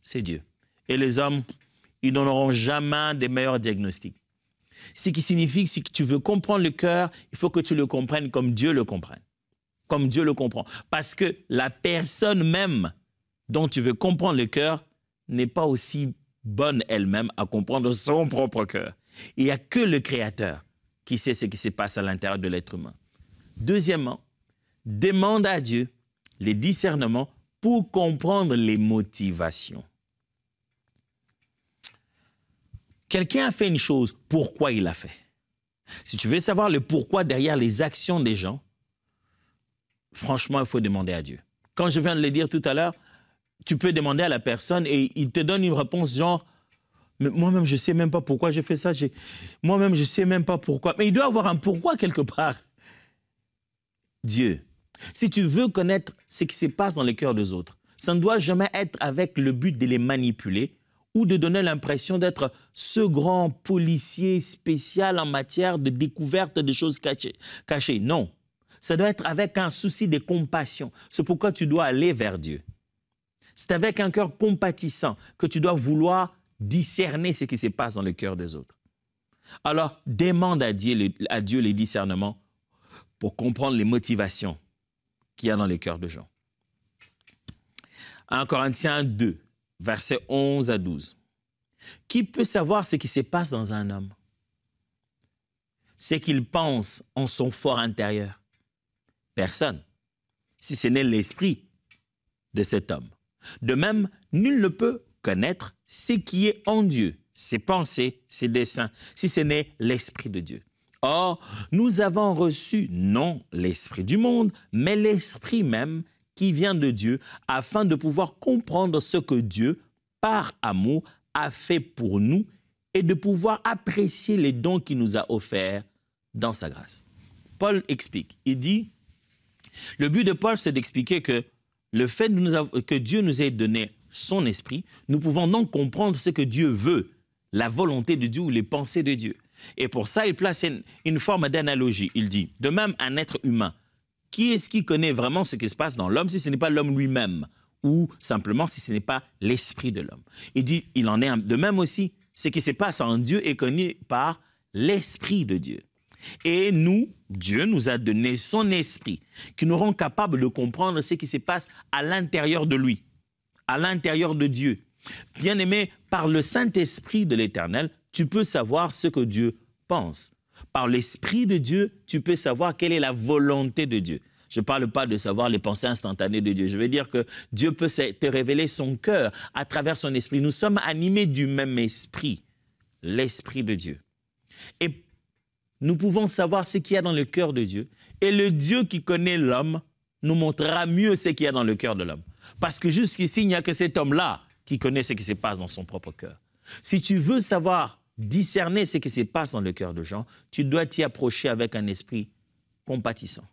c'est Dieu. Et les hommes, ils n'auront jamais des meilleurs diagnostics. Ce qui signifie que si tu veux comprendre le cœur, il faut que tu le comprennes comme Dieu le comprenne. Comme Dieu le comprend. Parce que la personne même dont tu veux comprendre le cœur n'est pas aussi bonne elle-même à comprendre son propre cœur. Il n'y a que le Créateur qui sait ce qui se passe à l'intérieur de l'être humain. Deuxièmement, demande à Dieu les discernements pour comprendre les motivations. Quelqu'un a fait une chose, pourquoi il l'a fait? Si tu veux savoir le pourquoi derrière les actions des gens, franchement, il faut demander à Dieu. Quand je viens de le dire tout à l'heure, tu peux demander à la personne et il te donne une réponse genre « Mais moi-même, je ne sais même pas pourquoi j'ai fait ça. Moi-même, je ne sais même pas pourquoi. » Mais il doit avoir un pourquoi quelque part. Dieu, si tu veux connaître ce qui se passe dans le cœur des autres, ça ne doit jamais être avec le but de les manipuler ou de donner l'impression d'être ce grand policier spécial en matière de découverte de choses cachées. Non, ça doit être avec un souci de compassion. C'est pourquoi tu dois aller vers Dieu. C'est avec un cœur compatissant que tu dois vouloir discerner ce qui se passe dans le cœur des autres. Alors, demande à Dieu les discernements pour comprendre les motivations qu'il y a dans les cœurs des gens. 1 Corinthiens 2, versets 11 à 12. Qui peut savoir ce qui se passe dans un homme? Ce qu'il pense en son fort intérieur? Personne, si ce n'est l'esprit de cet homme. De même, nul ne peut connaître ce qui est en Dieu, ses pensées, ses desseins, si ce n'est l'Esprit de Dieu. Or, nous avons reçu non l'Esprit du monde, mais l'Esprit même qui vient de Dieu, afin de pouvoir comprendre ce que Dieu, par amour, a fait pour nous et de pouvoir apprécier les dons qu'il nous a offerts dans sa grâce. Paul explique, il dit, le but de Paul, c'est d'expliquer que le fait que Dieu nous ait donné son esprit, nous pouvons donc comprendre ce que Dieu veut, la volonté de Dieu ou les pensées de Dieu. Et pour ça, il place une forme d'analogie. Il dit, de même un être humain, qui est-ce qui connaît vraiment ce qui se passe dans l'homme si ce n'est pas l'homme lui-même ou simplement si ce n'est pas l'esprit de l'homme? Il dit, il en est de même aussi, ce qui se passe en Dieu est connu par l'esprit de Dieu. Et nous, Dieu nous a donné son esprit qui nous rend capables de comprendre ce qui se passe à l'intérieur de lui, à l'intérieur de Dieu. Bien-aimé, par le Saint-Esprit de l'Éternel, tu peux savoir ce que Dieu pense. Par l'Esprit de Dieu, tu peux savoir quelle est la volonté de Dieu. Je ne parle pas de savoir les pensées instantanées de Dieu. Je veux dire que Dieu peut te révéler son cœur à travers son esprit. Nous sommes animés du même esprit, l'Esprit de Dieu. Et nous pouvons savoir ce qu'il y a dans le cœur de Dieu. Et le Dieu qui connaît l'homme nous montrera mieux ce qu'il y a dans le cœur de l'homme. Parce que jusqu'ici, il n'y a que cet homme-là qui connaît ce qui se passe dans son propre cœur. Si tu veux savoir discerner ce qui se passe dans le cœur de gens, tu dois t'y approcher avec un esprit compatissant.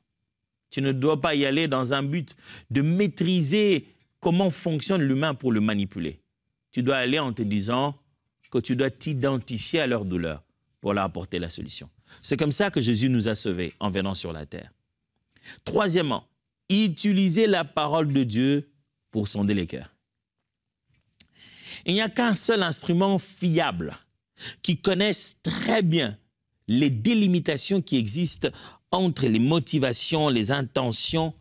Tu ne dois pas y aller dans un but de maîtriser comment fonctionne l'humain pour le manipuler. Tu dois aller en te disant que tu dois t'identifier à leur douleur pour leur apporter la solution. C'est comme ça que Jésus nous a sauvés en venant sur la terre. Troisièmement, utiliser la parole de Dieu pour sonder les cœurs. Il n'y a qu'un seul instrument fiable qui connaisse très bien les délimitations qui existent entre les motivations, les intentions,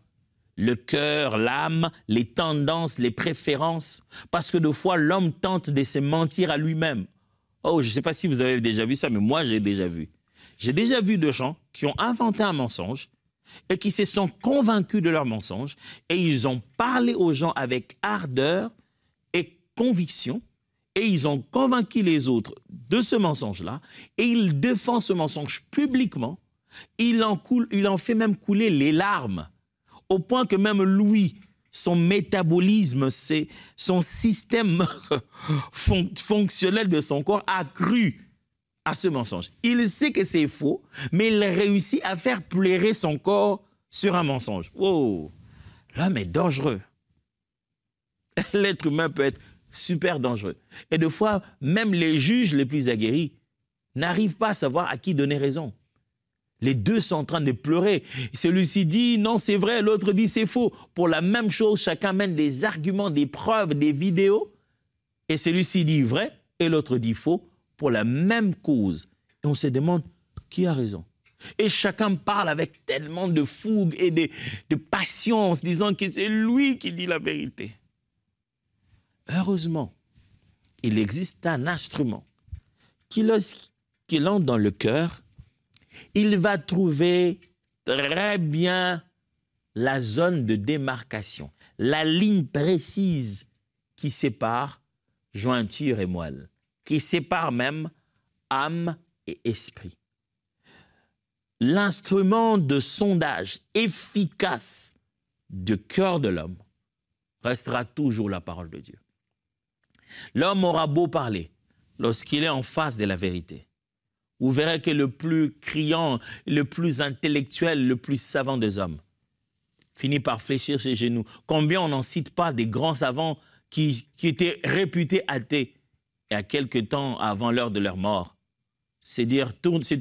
le cœur, l'âme, les tendances, les préférences. Parce que de fois, l'homme tente de se mentir à lui-même. Oh, je ne sais pas si vous avez déjà vu ça, mais moi, j'ai déjà vu. J'ai déjà vu de gens qui ont inventé un mensonge et qui se sont convaincus de leur mensonge et ils ont parlé aux gens avec ardeur et conviction et ils ont convaincu les autres de ce mensonge-là et ils défendent ce mensonge publiquement. Il en fait même couler les larmes au point que même lui, son métabolisme, son système fonctionnel de son corps a cru à ce mensonge. Il sait que c'est faux, mais il réussit à faire pleurer son corps sur un mensonge. Oh, l'homme est dangereux. L'être humain peut être super dangereux. Et des fois, même les juges les plus aguerris n'arrivent pas à savoir à qui donner raison. Les deux sont en train de pleurer. Celui-ci dit non, c'est vrai, l'autre dit c'est faux. Pour la même chose, chacun mène des arguments, des preuves, des vidéos. Et celui-ci dit vrai et l'autre dit faux pour la même cause. Et on se demande qui a raison. Et chacun parle avec tellement de fougue et de patience, disant que c'est lui qui dit la vérité. Heureusement, il existe un instrument qui, lorsqu'il entre dans le cœur, il va trouver très bien la zone de démarcation, la ligne précise qui sépare jointure et moelle, qui sépare même âme et esprit. L'instrument de sondage efficace du cœur de l'homme restera toujours la parole de Dieu. L'homme aura beau parler, lorsqu'il est en face de la vérité, vous verrez que le plus criant, le plus intellectuel, le plus savant des hommes finit par fléchir ses genoux. Combien on n'en cite pas des grands savants qui étaient réputés athées et à quelque temps avant l'heure de leur mort, c'est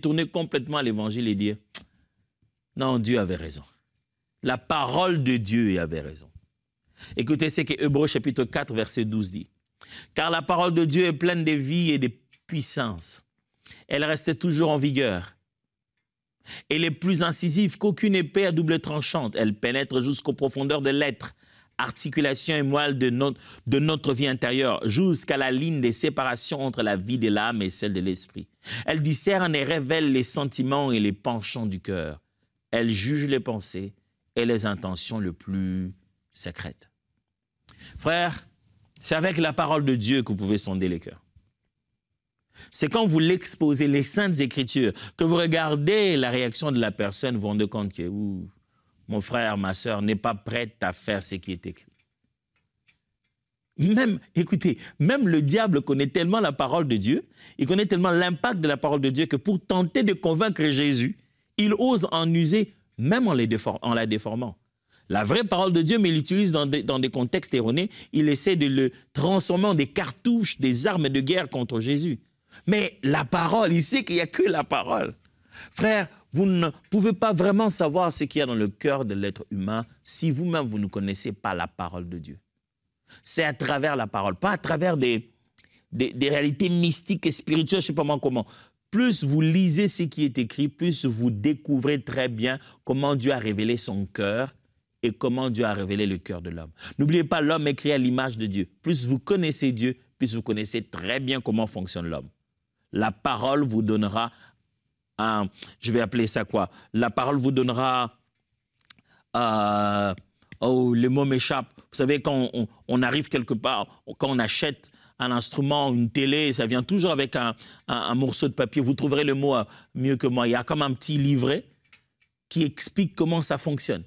tourner complètement à l'évangile et dire non, Dieu avait raison. La parole de Dieu avait raison. Écoutez ce que Hébreux chapitre 4 verset 12 dit. Car la parole de Dieu est pleine de vie et de puissance. Elle reste toujours en vigueur. Elle est plus incisive qu'aucune épée à double tranchante. Elle pénètre jusqu'aux profondeurs de l'être, articulation et moelle de notre vie intérieure, jusqu'à la ligne de séparation entre la vie de l'âme et celle de l'esprit. Elle discerne et révèle les sentiments et les penchants du cœur. Elle juge les pensées et les intentions les plus secrètes. Frères, c'est avec la parole de Dieu que vous pouvez sonder les cœurs. C'est quand vous l'exposez, les Saintes Écritures, que vous regardez la réaction de la personne, vous vous rendez compte que mon frère, ma sœur n'est pas prête à faire ce qui est écrit. Écoutez, même le diable connaît tellement la parole de Dieu, il connaît tellement l'impact de la parole de Dieu que pour tenter de convaincre Jésus, il ose en user même en la déformant. La vraie parole de Dieu, mais il l'utilise dans des contextes erronés, il essaie de le transformer en des cartouches, des armes de guerre contre Jésus. Mais la parole, il sait qu'il n'y a que la parole. Frère, vous ne pouvez pas vraiment savoir ce qu'il y a dans le cœur de l'être humain si vous-même, vous ne connaissez pas la parole de Dieu. C'est à travers la parole, pas à travers des réalités mystiques et spirituelles, je ne sais pas comment. Plus vous lisez ce qui est écrit, plus vous découvrez très bien comment Dieu a révélé son cœur et comment Dieu a révélé le cœur de l'homme. N'oubliez pas, l'homme est créé à l'image de Dieu. Plus vous connaissez Dieu, plus vous connaissez très bien comment fonctionne l'homme. La parole vous donnera je vais appeler ça quoi? La parole vous donnera, le mot m'échappe. Vous savez, quand on arrive quelque part, quand on achète un instrument, une télé, ça vient toujours avec un morceau de papier. Vous trouverez le mot mieux que moi. Il y a comme un petit livret qui explique comment ça fonctionne.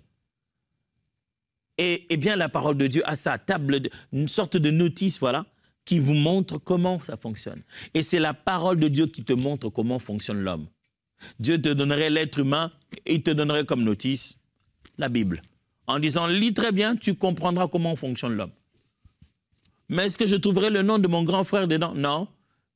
Et bien, la parole de Dieu a sa table, une sorte de notice, voilà, qui vous montre comment ça fonctionne. Et c'est la parole de Dieu qui te montre comment fonctionne l'homme. Dieu te donnerait l'être humain, et il te donnerait comme notice la Bible. En disant, lis très bien, tu comprendras comment fonctionne l'homme. Mais est-ce que je trouverai le nom de mon grand frère dedans? Non.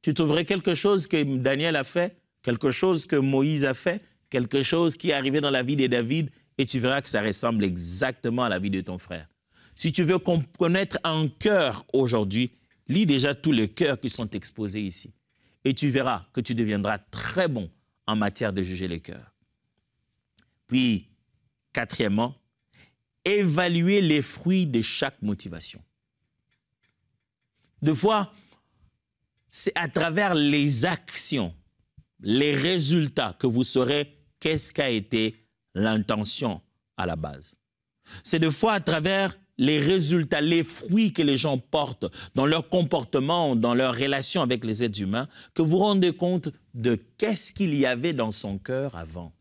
Tu trouverais quelque chose que Daniel a fait, quelque chose que Moïse a fait, quelque chose qui est arrivé dans la vie de David, et tu verras que ça ressemble exactement à la vie de ton frère. Si tu veux connaître un cœur aujourd'hui, lis déjà tous les cœurs qui sont exposés ici. Et tu verras que tu deviendras très bon en matière de juger les cœurs. Puis, quatrièmement, évaluer les fruits de chaque motivation. Deux fois, c'est à travers les actions, les résultats que vous saurez qu'est-ce qu'a été l'intention à la base. C'est deux fois à travers les résultats, les fruits que les gens portent dans leur comportement, dans leur relation avec les êtres humains, que vous vous rendez compte de qu'est-ce qu'il y avait dans son cœur avant.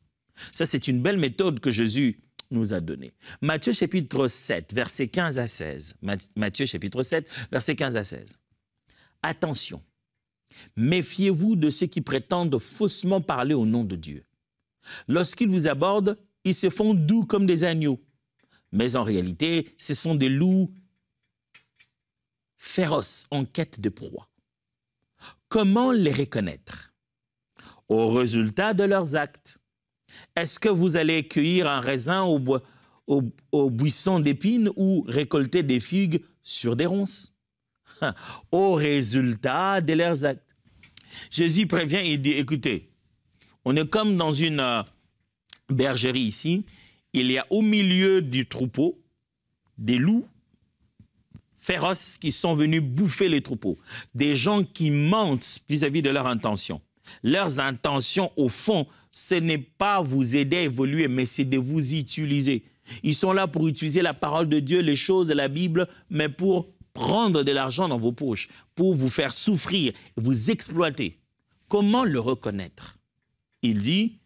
Ça, c'est une belle méthode que Jésus nous a donnée. Matthieu chapitre 7, versets 15 à 16. Matthieu chapitre 7, versets 15 à 16. Attention, méfiez-vous de ceux qui prétendent faussement parler au nom de Dieu. Lorsqu'ils vous abordent, ils se font doux comme des agneaux. Mais en réalité, ce sont des loups féroces en quête de proie. Comment les reconnaître? Au résultat de leurs actes. Est-ce que vous allez cueillir un raisin au buisson d'épines ou récolter des figues sur des ronces? au résultat de leurs actes. Jésus prévient et dit, écoutez, on est comme dans une bergerie ici, il y a au milieu du troupeau des loups féroces qui sont venus bouffer les troupeaux, des gens qui mentent vis-à-vis de leurs intentions. Leurs intentions, au fond, ce n'est pas vous aider à évoluer, mais c'est de vous utiliser. Ils sont là pour utiliser la parole de Dieu, les choses de la Bible, mais pour prendre de l'argent dans vos poches, pour vous faire souffrir, vous exploiter. Comment le reconnaître? Il dit,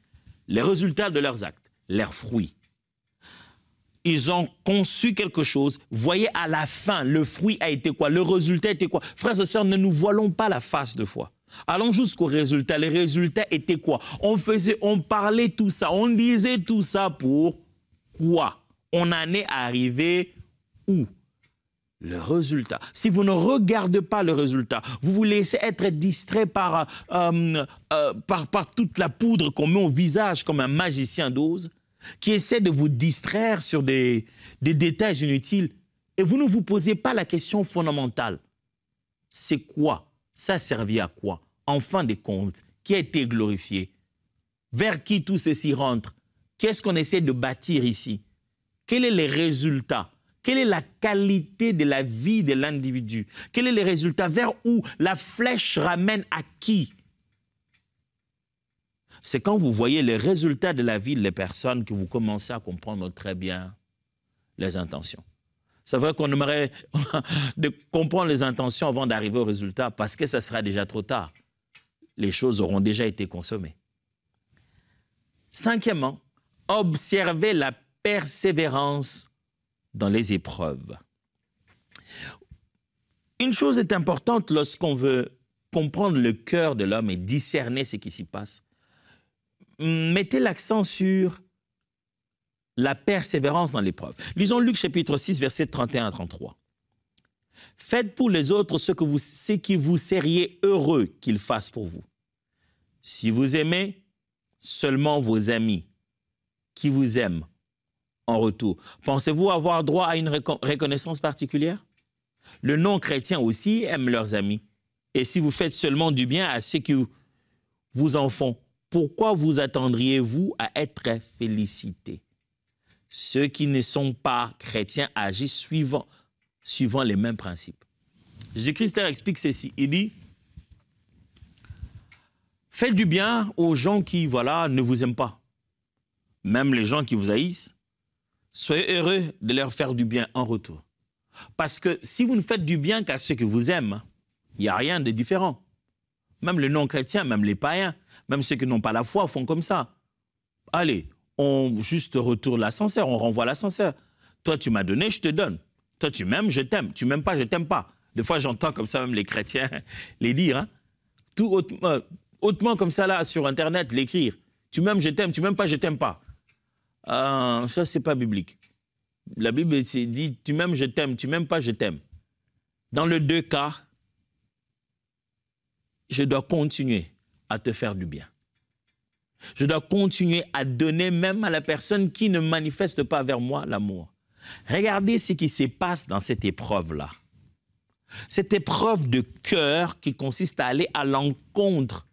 les résultats de leurs actes, leurs fruits. Ils ont conçu quelque chose. Voyez, à la fin, le fruit a été quoi? Le résultat était quoi? Frères et sœurs, ne nous voilons pas la face de foi. Allons jusqu'au résultat. Les résultats étaient quoi? On parlait tout ça, on disait tout ça pour quoi? On en est arrivé où? Le résultat. Si vous ne regardez pas le résultat, vous vous laissez être distrait par toute la poudre qu'on met au visage comme un magicien d'Oz, qui essaie de vous distraire sur des détails inutiles, et vous ne vous posez pas la question fondamentale. C'est quoi? Ça a servi à quoi? En fin de compte, qui a été glorifié? Vers qui tout ceci rentre? Qu'est-ce qu'on essaie de bâtir ici? Quels sont les résultats? Quelle est la qualité de la vie de l'individu? Quels sont les résultats? Vers où la flèche ramène à qui? C'est quand vous voyez les résultats de la vie des personnes que vous commencez à comprendre très bien les intentions. C'est vrai qu'on aimerait de comprendre les intentions avant d'arriver au résultat parce que ça sera déjà trop tard. Les choses auront déjà été consommées. Cinquièmement, observez la persévérance dans les épreuves. Une chose est importante lorsqu'on veut comprendre le cœur de l'homme et discerner ce qui s'y passe. Mettez l'accent sur la persévérance dans l'épreuve. Lisons Luc chapitre 6, versets 31 à 33. Faites pour les autres ce qui vous seriez heureux qu'ils fassent pour vous. Si vous aimez seulement vos amis qui vous aiment en retour, pensez-vous avoir droit à une reconnaissance particulière? Le non-chrétien aussi aime leurs amis. Et si vous faites seulement du bien à ceux qui vous en font, pourquoi vous attendriez-vous à être félicités? Ceux qui ne sont pas chrétiens agissent suivant les mêmes principes. Jésus-Christ leur explique ceci. Il dit, faites du bien aux gens qui, ne vous aiment pas. Même les gens qui vous haïssent, soyez heureux de leur faire du bien en retour. Parce que si vous ne faites du bien qu'à ceux qui vous aiment, il n'y a rien de différent. Même les non-chrétiens, même les païens, même ceux qui n'ont pas la foi font comme ça. Allez, on juste retourne l'ascenseur, on renvoie l'ascenseur. Toi, tu m'as donné, je te donne. Toi, tu m'aimes, je t'aime. Tu m'aimes pas, je t'aime pas. Des fois, j'entends comme ça même les chrétiens les dire. Hein? Tout hautement comme ça, là, sur Internet, l'écrire. Tu m'aimes, je t'aime. Tu m'aimes pas, je t'aime pas. Ça, c'est pas biblique. La Bible dit, tu m'aimes, je t'aime. Tu m'aimes pas, je t'aime. Dans les deux cas, je dois continuer à te faire du bien. Je dois continuer à donner même à la personne qui ne manifeste pas vers moi l'amour. Regardez ce qui se passe dans cette épreuve-là. Cette épreuve de cœur qui consiste à aller à l'encontre,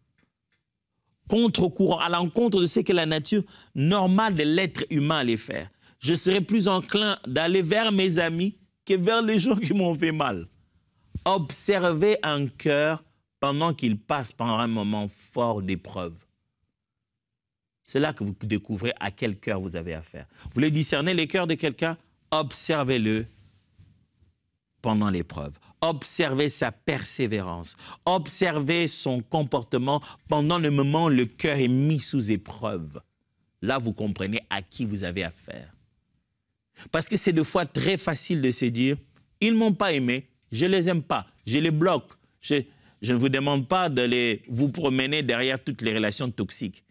contre-courant, à l'encontre de ce que la nature normale de l'être humain allait faire. Je serais plus enclin d'aller vers mes amis que vers les gens qui m'ont fait mal. Observez un cœur pendant qu'il passe par un moment fort d'épreuve. C'est là que vous découvrez à quel cœur vous avez affaire. Vous voulez discerner les cœurs de quelqu'un? Observez-le pendant l'épreuve. Observez sa persévérance. Observez son comportement pendant le moment où le cœur est mis sous épreuve. Là, vous comprenez à qui vous avez affaire. Parce que c'est des fois très facile de se dire, ils ne m'ont pas aimé, je ne les aime pas, je les bloque. Je ne vous demande pas de vous promener derrière toutes les relations toxiques.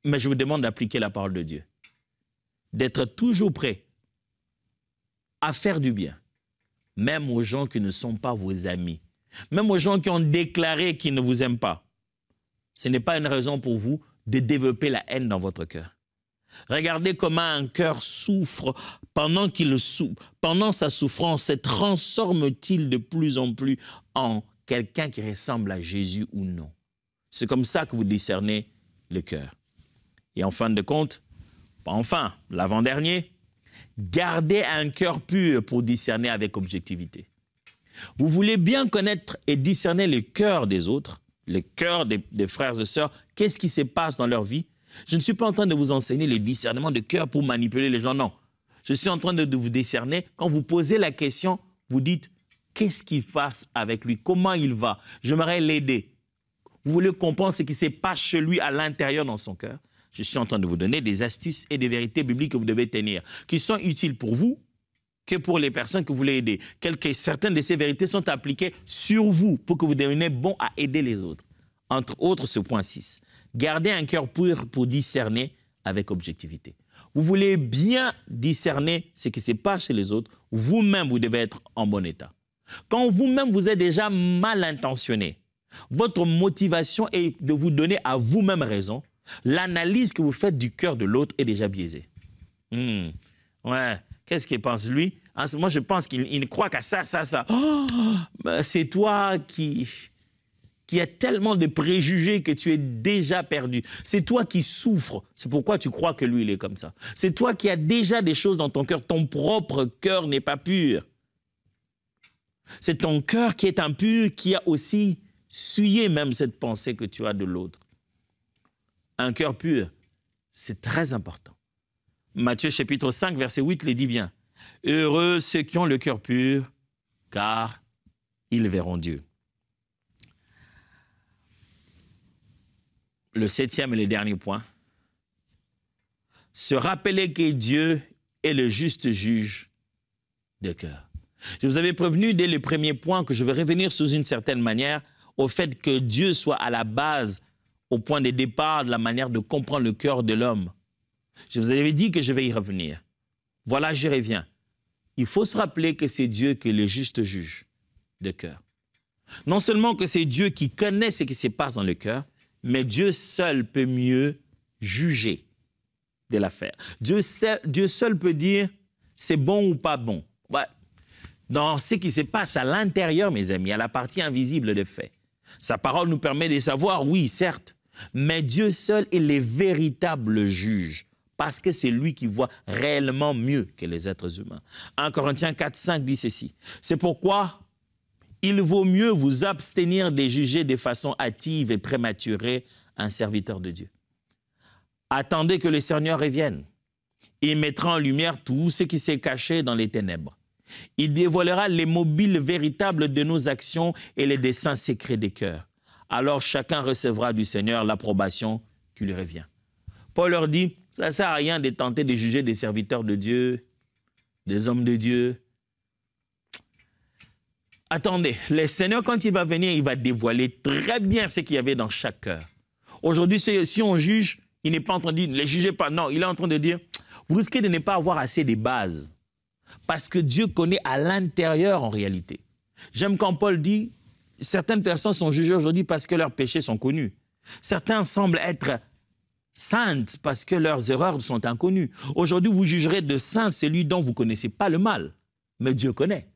Mais je vous demande d'appliquer la parole de Dieu. D'être toujours prêt à faire du bien, même aux gens qui ne sont pas vos amis, même aux gens qui ont déclaré qu'ils ne vous aiment pas. Ce n'est pas une raison pour vous de développer la haine dans votre cœur. Regardez comment un cœur souffre pendant sa souffrance, se transforme-t-il de plus en plus en quelqu'un qui ressemble à Jésus ou non? C'est comme ça que vous discernez le cœur. Et en fin de compte, enfin, l'avant-dernier, gardez un cœur pur pour discerner avec objectivité. Vous voulez bien connaître et discerner le cœur des autres, le cœur des frères et sœurs, qu'est-ce qui se passe dans leur vie? Je ne suis pas en train de vous enseigner le discernement de cœur pour manipuler les gens, non. Je suis en train de vous discerner. Quand vous posez la question, vous dites, qu'est-ce qu'il fasse avec lui? Comment il va? J'aimerais l'aider. Vous voulez comprendre ce qui se passe chez lui à l'intérieur dans son cœur? Je suis en train de vous donner des astuces et des vérités bibliques que vous devez tenir, qui sont utiles pour vous, que pour les personnes que vous voulez aider. Certaines de ces vérités sont appliquées sur vous pour que vous deveniez bon à aider les autres. Entre autres, ce point 6. Gardez un cœur pur pour discerner avec objectivité. Vous voulez bien discerner ce qui se passe chez les autres, vous-même, vous devez être en bon état. Quand vous-même, vous êtes déjà mal intentionné, votre motivation est de vous donner à vous-même raison, l'analyse que vous faites du cœur de l'autre est déjà biaisée. Ouais, qu'est-ce qu'il pense lui? Moi, je pense qu'il croit qu'à ça. Oh, c'est toi qui a tellement de préjugés que tu es déjà perdu. C'est toi qui souffres. C'est pourquoi tu crois que lui, il est comme ça. C'est toi qui as déjà des choses dans ton cœur. Ton propre cœur n'est pas pur. C'est ton cœur qui est impur, qui a aussi essuyé même cette pensée que tu as de l'autre. Un cœur pur, c'est très important. Matthieu chapitre 5, verset 8 le dit bien. « Heureux ceux qui ont le cœur pur, car ils verront Dieu. » Le 7e et le dernier point. Se rappeler que Dieu est le juste juge des cœurs. Je vous avais prévenu dès le premier point que je vais revenir sous une certaine manière au fait que Dieu soit à la base, au point de départ de la manière de comprendre le cœur de l'homme. Je vous avais dit que je vais y revenir. Voilà, j'y reviens. Il faut se rappeler que c'est Dieu qui est le juste juge de cœur. Non seulement que c'est Dieu qui connaît ce qui se passe dans le cœur, mais Dieu seul peut mieux juger de l'affaire. Dieu seul peut dire c'est bon ou pas bon. Ouais. Dans ce qui se passe à l'intérieur, mes amis, à la partie invisible des faits. Sa parole nous permet de savoir, oui, certes, mais Dieu seul est le véritable juge, parce que c'est lui qui voit réellement mieux que les êtres humains. 1 Corinthiens 4, 5 dit ceci. C'est pourquoi il vaut mieux vous abstenir de juger de façon hâtive et prématurée un serviteur de Dieu. Attendez que le Seigneur revienne. Il mettra en lumière tout ce qui s'est caché dans les ténèbres. Il dévoilera les mobiles véritables de nos actions et les desseins secrets des cœurs. Alors chacun recevra du Seigneur l'approbation qui lui revient. Paul leur dit, ça ne sert à rien de tenter de juger des serviteurs de Dieu, des hommes de Dieu. Attendez, le Seigneur, quand il va venir, il va dévoiler très bien ce qu'il y avait dans chaque cœur. Aujourd'hui, si on juge, il n'est pas en train de dire, ne les jugez pas. Non, il est en train de dire, vous risquez de ne pas avoir assez de bases. Parce que Dieu connaît à l'intérieur en réalité. J'aime quand Paul dit, certaines personnes sont jugées aujourd'hui parce que leurs péchés sont connus. Certains semblent être saintes parce que leurs erreurs sont inconnues. Aujourd'hui, vous jugerez de saint celui dont vous ne connaissez pas le mal, mais Dieu connaît.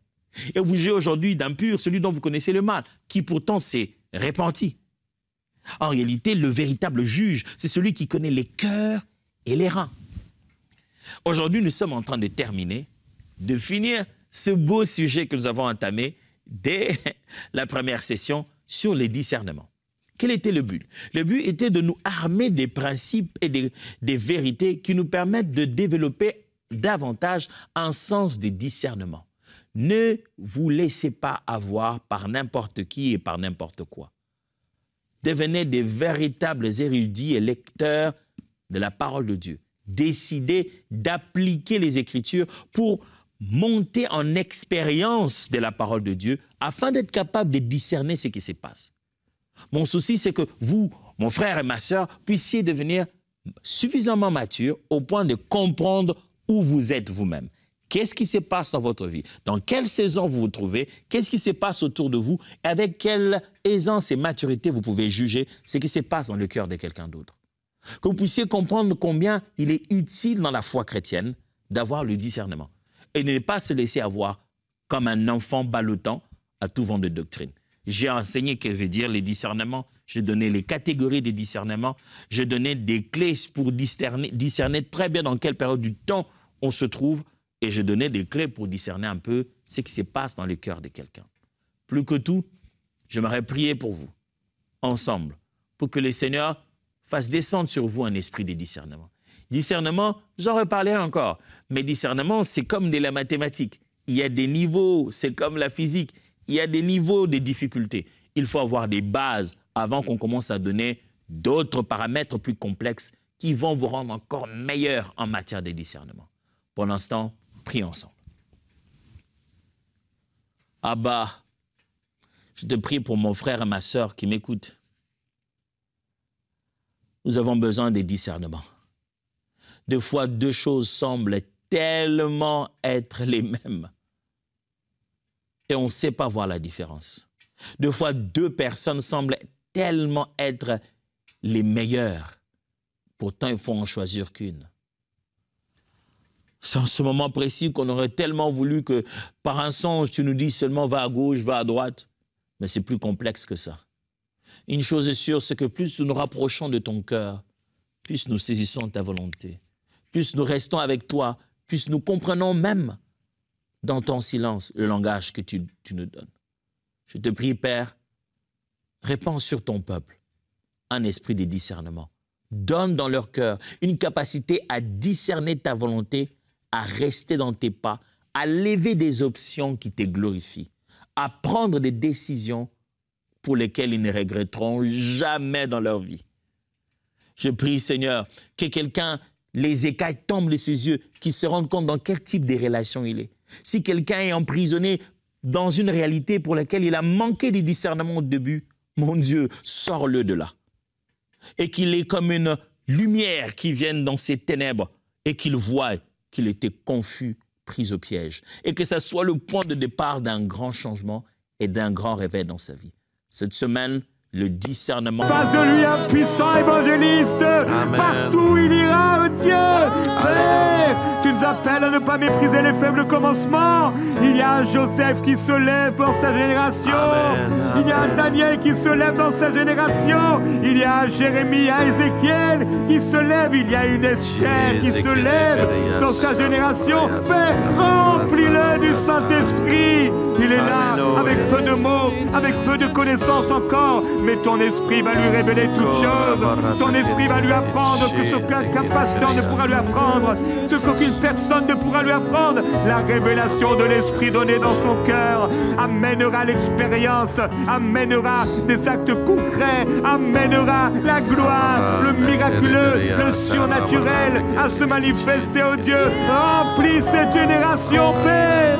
Et vous jugez aujourd'hui d'impur celui dont vous connaissez le mal, qui pourtant s'est repenti. En réalité, le véritable juge, c'est celui qui connaît les cœurs et les reins. Aujourd'hui, nous sommes en train de terminer, de finir ce beau sujet que nous avons entamé dès la première session sur les discernements. Quel était le but? Le but était de nous armer des principes et des vérités qui nous permettent de développer davantage un sens de discernement. Ne vous laissez pas avoir par n'importe qui et par n'importe quoi. Devenez des véritables érudits et lecteurs de la parole de Dieu. Décidez d'appliquer les Écritures pour monter en expérience de la parole de Dieu afin d'être capable de discerner ce qui se passe. Mon souci, c'est que vous, mon frère et ma sœur, puissiez devenir suffisamment matures au point de comprendre où vous êtes vous-même. Qu'est-ce qui se passe dans votre vie? Dans quelle saison vous vous trouvez? Qu'est-ce qui se passe autour de vous? Avec quelle aisance et maturité vous pouvez juger ce qui se passe dans le cœur de quelqu'un d'autre? Que vous puissiez comprendre combien il est utile dans la foi chrétienne d'avoir le discernement. Et ne pas se laisser avoir comme un enfant ballottant à tout vent de doctrine. J'ai enseigné ce que veut dire les discernements. J'ai donné les catégories des discernements. J'ai donné des clés pour discerner très bien dans quelle période du temps on se trouve. Et j'ai donné des clés pour discerner un peu ce qui se passe dans le cœur de quelqu'un. Plus que tout, j'aimerais prier pour vous, ensemble, pour que le Seigneur fasse descendre sur vous un esprit de discernement. Discernement, j'en reparlerai encore, mais discernement, c'est comme de la mathématique. Il y a des niveaux, c'est comme la physique. Il y a des niveaux de difficulté. Il faut avoir des bases avant qu'on commence à donner d'autres paramètres plus complexes qui vont vous rendre encore meilleur en matière de discernement. Pour l'instant, prions ensemble. Abba, je te prie pour mon frère et ma sœur qui m'écoutent. Nous avons besoin de discernement. Des fois, deux choses semblent tellement être les mêmes. Et on ne sait pas voir la différence. Des fois, deux personnes semblent tellement être les meilleures. Pourtant, il faut en choisir qu'une. C'est en ce moment précis qu'on aurait tellement voulu que par un songe, tu nous dis seulement va à gauche, va à droite. Mais c'est plus complexe que ça. Une chose est sûre, c'est que plus nous nous rapprochons de ton cœur, plus nous saisissons ta volonté, plus nous restons avec toi, plus nous comprenons même dans ton silence le langage que tu nous donnes. Je te prie, Père, répands sur ton peuple un esprit de discernement. Donne dans leur cœur une capacité à discerner ta volonté, à rester dans tes pas, à lever des options qui te glorifient, à prendre des décisions pour lesquelles ils ne regretteront jamais dans leur vie. Je prie, Seigneur, que quelqu'un, les écailles tombent de ses yeux, qu'il se rende compte dans quel type de relation il est. Si quelqu'un est emprisonné dans une réalité pour laquelle il a manqué de discernement au début, mon Dieu, sors-le de là. Et qu'il ait comme une lumière qui vienne dans ces ténèbres et qu'il voie qu'il était confus, pris au piège. Et que ça soit le point de départ d'un grand changement et d'un grand réveil dans sa vie. Cette semaine, le discernement. Face de lui un puissant évangéliste. Amen. Partout où il ira, oh Dieu. Père, tu nous appelles à ne pas mépriser les faibles commencements. Il y a un Joseph qui se lève dans sa génération. Amen. Il y a un Daniel qui se lève dans sa génération. Il y a un Jérémie, un Ézéchiel qui se lève. Il y a une Esther qui se lève dans sa génération. Père, remplis-le du Saint-Esprit. Il est là avec peu de mots, avec peu de connaissances encore. Mais ton esprit va lui révéler toutes choses. Ton esprit va lui apprendre que ce qu'un pasteur ne pourra lui apprendre, ce qu'aucune personne ne pourra lui apprendre. La révélation de l'esprit donné dans son cœur amènera l'expérience, amènera des actes concrets, amènera la gloire, le miraculeux, le surnaturel à se manifester, oh Dieu. Remplis cette génération, Père.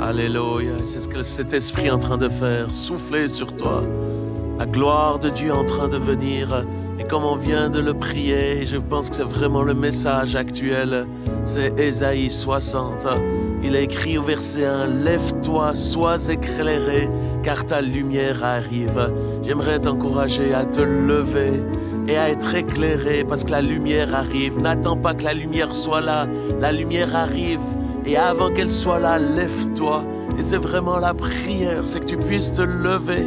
Alléluia. C'est ce que cet esprit est en train de faire. Souffler sur toi. La gloire de Dieu est en train de venir. Et comme on vient de le prier, je pense que c'est vraiment le message actuel. C'est Ésaïe 60. Il a écrit au verset 1, « Lève-toi, sois éclairé, car ta lumière arrive. » J'aimerais t'encourager à te lever et à être éclairé parce que la lumière arrive. N'attends pas que la lumière soit là. La lumière arrive. Et avant qu'elle soit là, lève-toi. Et c'est vraiment la prière, c'est que tu puisses te lever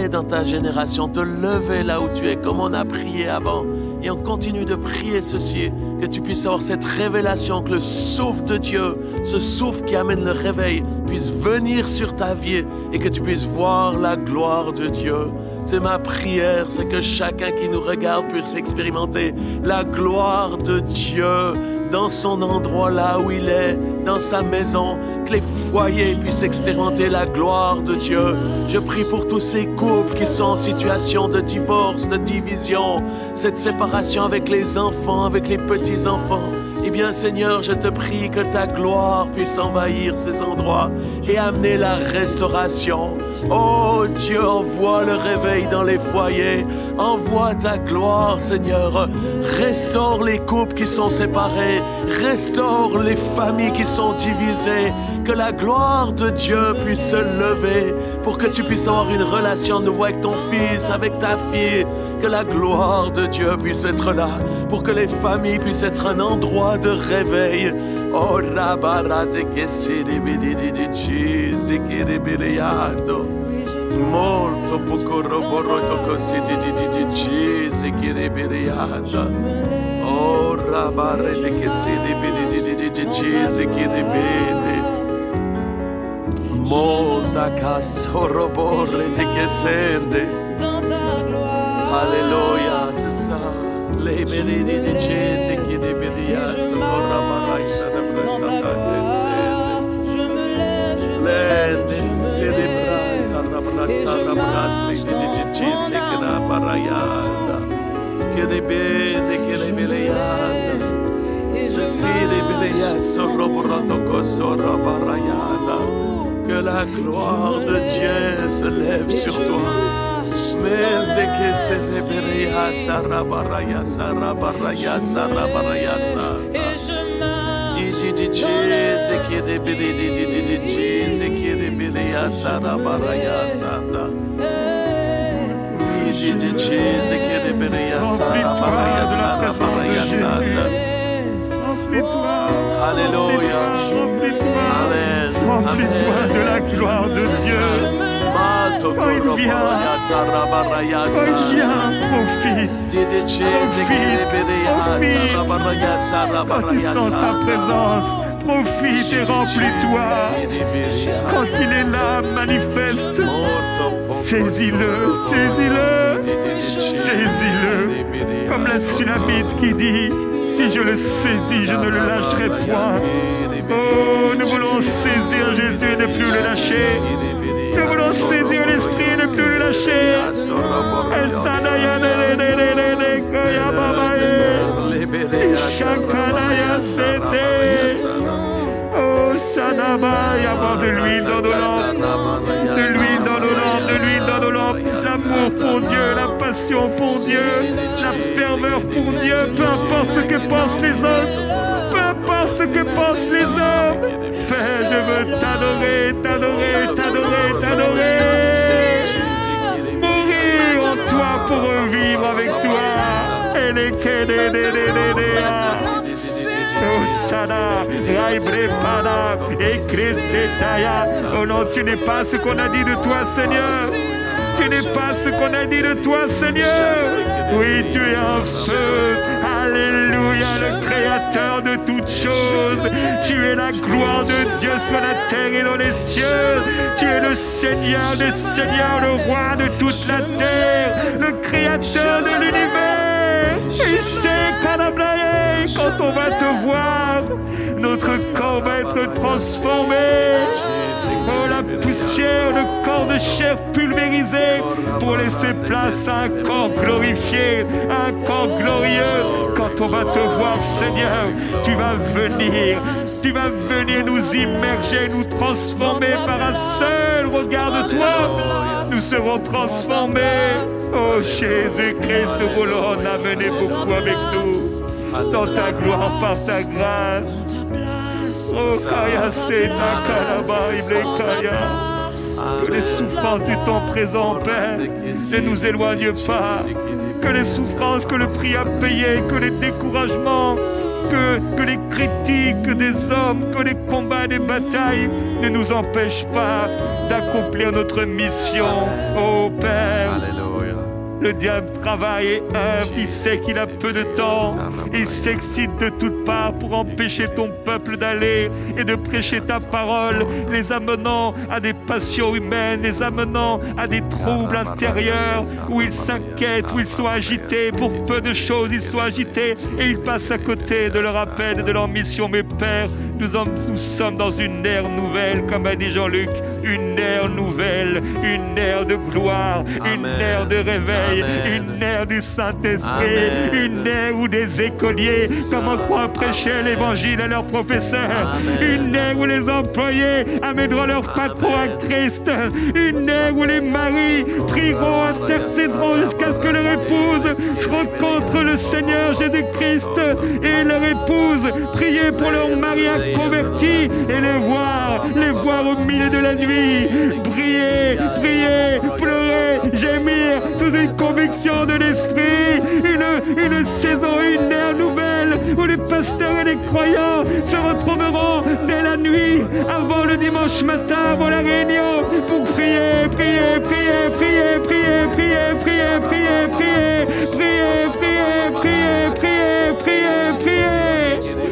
dans ta génération, te lever là où tu es, comme on a prié avant. Et on continue de prier ceci, que tu puisses avoir cette révélation, que le souffle de Dieu, ce souffle qui amène le réveil, puisse venir sur ta vie et que tu puisses voir la gloire de Dieu. C'est ma prière, c'est que chacun qui nous regarde puisse expérimenter la gloire de Dieu dans son endroit là où il est, dans sa maison, que les foyers puissent expérimenter la gloire de Dieu. Je prie pour tous ces couples qui sont en situation de divorce, de division, cette séparation avec les enfants, avec les petits-enfants. Eh bien, Seigneur, je te prie que ta gloire puisse envahir ces endroits et amener la restauration. Oh Dieu, envoie le réveil dans les foyers. Envoie ta gloire, Seigneur. Restaure les couples qui sont séparés. Restaure les familles qui sont divisées. Que la gloire de Dieu puisse se lever pour que tu puisses avoir une relation nouveau avec ton fils, avec ta fille. Que la gloire de Dieu puisse être là pour que les familles puissent être un endroit de réveil. Oh, rabarate que si di bidi di cheese che di biliado. Molto poco roboroto così di cheese che di biliado. Oh, rabarate che si di bidi di cheese che di bidi. Molta casso roborete che sende. Alléluia, c'est ça. Les bénis de Jésus qui débédia sur la maraïsa de Brasata Je me lève, je me lève. Les célébras, la brasa de Jésus qui la barayada. Que les bénis, que les béliada. Ceci les bélias sur le brotoco sur la barayada. Que la gloire de Dieu se lève sur toi. Melde que se seberia sarabaraya sarabaraya sarabaraya sa. Di Jesus que de bili Jesus que de bilia sarabaraya santa. Di Jesus que de bilia sarabaraya sarabaraya santa. Alléluia. Amen. Remplis-toi de la gloire de Dieu. Quand il vient, profite. Quand tu sens sa présence, profite et remplis-toi. Quand il est là, manifeste. Saisis-le, saisis-le, saisis-le. Comme la Sulamite qui dit, si je le saisis, je ne le lâcherai point. Oh, nous voulons saisir Jésus et ne plus le lâcher. Nous voulons saisir l'esprit et ne plus le lâcher. Oh, Sanaba, y avoir de l'huile dans nos lampes. De l'huile dans nos lampes, de l'huile dans nos lampes. L'amour pour Dieu, la passion pour Dieu, la ferveur pour Dieu. Peu importe ce que pensent les autres. Peu importe ce que pensent les hommes. Père, je veux t'adorer, t'adorer, t'adorer, t'adorer. Mourir en toi pour revivre avec toi. Et les Osana, Raibrepana, et Kresetaya. Oh non, tu n'es pas ce qu'on a dit de toi, Seigneur. Tu n'es pas ce qu'on a dit de toi, Seigneur. Oui, tu es un feu. Alléluia, le créateur de toutes choses. Tu es la gloire de Dieu sur la terre et dans les cieux. Tu es le Seigneur des seigneurs, le roi de toute la terre, le créateur de l'univers. Et c'est quand on va te voir, notre corps va être transformé. Oh là la poussière, le corps de chair pulvérisé, pour laisser place à un corps glorifié, un corps glorieux. Quand on va te voir, Seigneur, tu vas venir nous immerger, nous transformer par un seul regard de toi. Nous serons transformés. Oh Jésus-Christ, nous voulons en amener beaucoup avec nous dans ta gloire, par ta grâce. Oh Kaya Sena Kalaba Ibekaya. Que les souffrances du temps présent, Père, ne nous éloignent pas. Que les souffrances, que le prix à payer, que les découragements, que les critiques des hommes, que les combats, des batailles ne nous empêchent pas d'accomplir notre mission. Oh Père, le diable travaille et œuvre, il sait qu'il a peu de temps, il s'excite de toutes parts pour empêcher ton peuple d'aller et de prêcher ta parole, les amenant à des passions humaines, les amenant à des troubles intérieurs où ils s'inquiètent, où ils sont agités, pour peu de choses ils sont agités et ils passent à côté de leur appel et de leur mission. Mais Père, nous sommes dans une ère nouvelle, comme a dit Jean-Luc, une ère nouvelle, une ère de gloire, une ère de réveil, une ère du Saint-Esprit, une ère où des écoliers commenceront à prêcher l'évangile à leurs professeurs, une ère où les employés amèneront leur patron à Christ, une ère où les maris prieront, intercéderont jusqu'à ce que leur épouse se rencontre le Seigneur Jésus-Christ et leur épouse prier pour leur mari converti et les voir au milieu de la nuit, prier, pleurer, gémir sous une conviction de l'esprit, une saison, une ère nouvelle où les pasteurs et les croyants se retrouveront dès la nuit, avant le dimanche matin, avant la réunion, pour prier,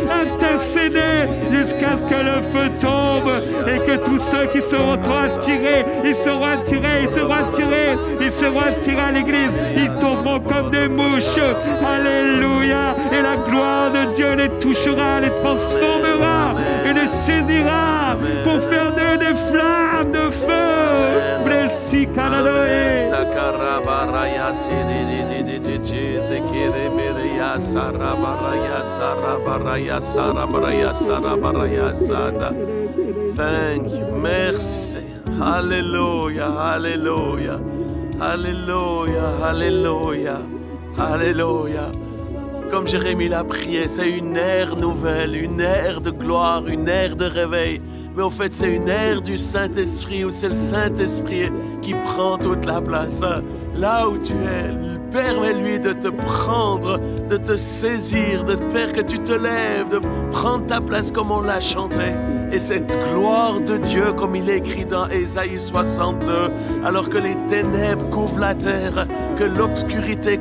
intercéder jusqu'à ce que le feu tombe et que tous ceux qui seront attirés, ils seront attirés à l'église, ils tomberont comme des mouches. Alléluia. Et la gloire de Dieu les touchera, les transformera et les saisira pour faire d'eux des flammes de feu. Blessi Canadae. Thank you. Merci Seigneur. Alléluia, alléluia, alléluia, alléluia, alléluia. Comme Jérémie l'a prié, c'est une ère nouvelle, une ère de gloire, une ère de réveil. Mais au fait, c'est une ère du Saint-Esprit où c'est le Saint-Esprit qui prend toute la place. Là où tu es, permets-lui de te prendre, de te saisir, de Père, que tu te lèves, de prendre ta place comme on l'a chanté. Et cette gloire de Dieu, comme il est écrit dans Ésaïe 62, alors que les ténèbres couvrent la terre, que l'obscurité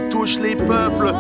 touche les peuples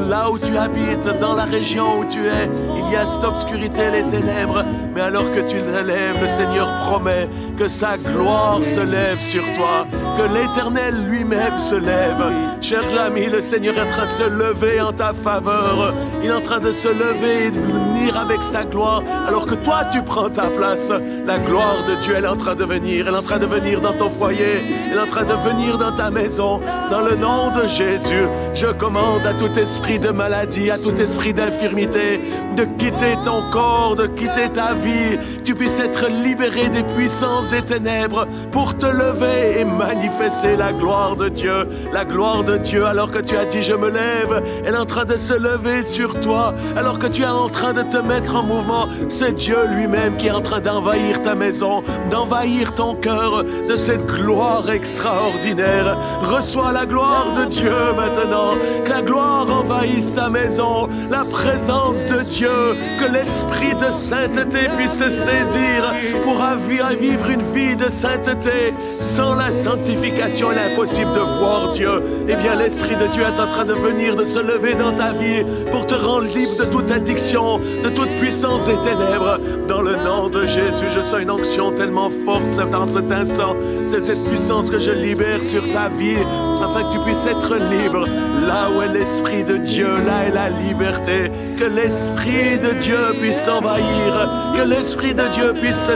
là où tu habites, dans la région où tu es, il y a cette obscurité, les ténèbres, mais alors que tu te lèves, le Seigneur promet que sa gloire se lève sur toi, que l'Éternel lui-même se lève. Cher ami, le Seigneur est en train de se lever en ta faveur, il est en train de se lever et de venir avec sa gloire, alors que toi tu prends ta place. La gloire de Dieu, elle est en train de venir, elle est en train de venir dans ton foyer, elle est en train de venir dans ta maison, dans le nom de Jésus. Je commande à tout esprit de maladie, à tout esprit d'infirmité, de quitter ton corps, de quitter ta vie, que tu puisses être libéré des puissances des ténèbres pour te lever et manifester la gloire de Dieu. La gloire de Dieu, alors que tu as dit je me lève, elle est en train de se lever sur toi, alors que tu es en train de te mettre en mouvement. C'est Dieu lui-même qui est en train d'envahir ta maison, d'envahir ton cœur de cette gloire extraordinaire. Reçois la gloire de Dieu maintenant, que la gloire envahisse ta maison, la présence de Dieu, que l'esprit de sainteté puisse te saisir pour vivre une vie de sainteté. Sans la sanctification, il est impossible de voir Dieu. Eh bien, l'esprit de Dieu est en train de venir, de se lever dans ta vie pour te rendre libre de toute addiction, de toute puissance des ténèbres. Dans le nom de Jésus, je sens une onction tellement forte dans cet instant. C'est cette puissance que je libère sur ta vie. afin que tu puisses être libre. Là où est l'Esprit de Dieu, là est la liberté. Que l'Esprit de Dieu puisse t'envahir, que l'Esprit de Dieu puisse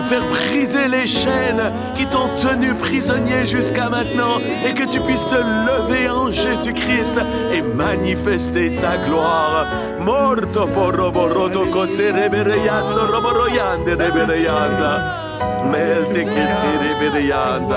faire briser les chaînes qui t'ont tenu prisonnier jusqu'à maintenant, et que tu puisses te lever en Jésus-Christ et manifester sa gloire. Morto poroboroto koserebereyaso roboroyande rebereyanda. Vois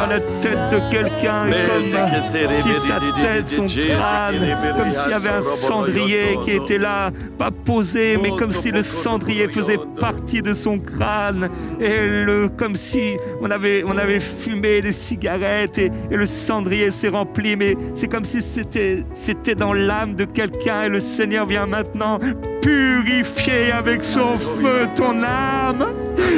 la tête de quelqu'un comme si sa tête, son crâne, comme s'il y avait un cendrier qui était là, pas posé, mais comme si le cendrier faisait partie de son crâne, et comme si on avait fumé des cigarettes et le cendrier s'est rempli, mais c'est comme si c'était dans l'âme de quelqu'un, et le Seigneur vient maintenant purifier avec son feu ton âme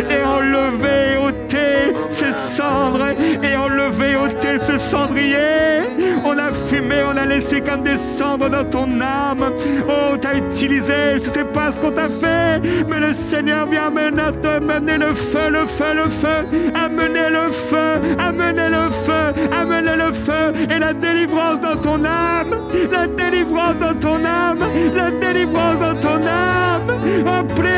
et enlever, ôter ces cendres et enlever, ôter ce cendrier. On a fumé, on a laissé comme des cendres dans ton âme. Oh, t'as utilisé, je sais pas ce qu'on t'a fait, mais le Seigneur vient maintenant te mener le feu, le feu, le feu, amener le feu, amener le feu, amener le feu, et la délivrance dans ton âme, la délivrance dans ton âme, la délivrance dans ton âme. Oh, plaisir,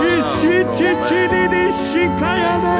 ici, Tchitchini, Shikayana.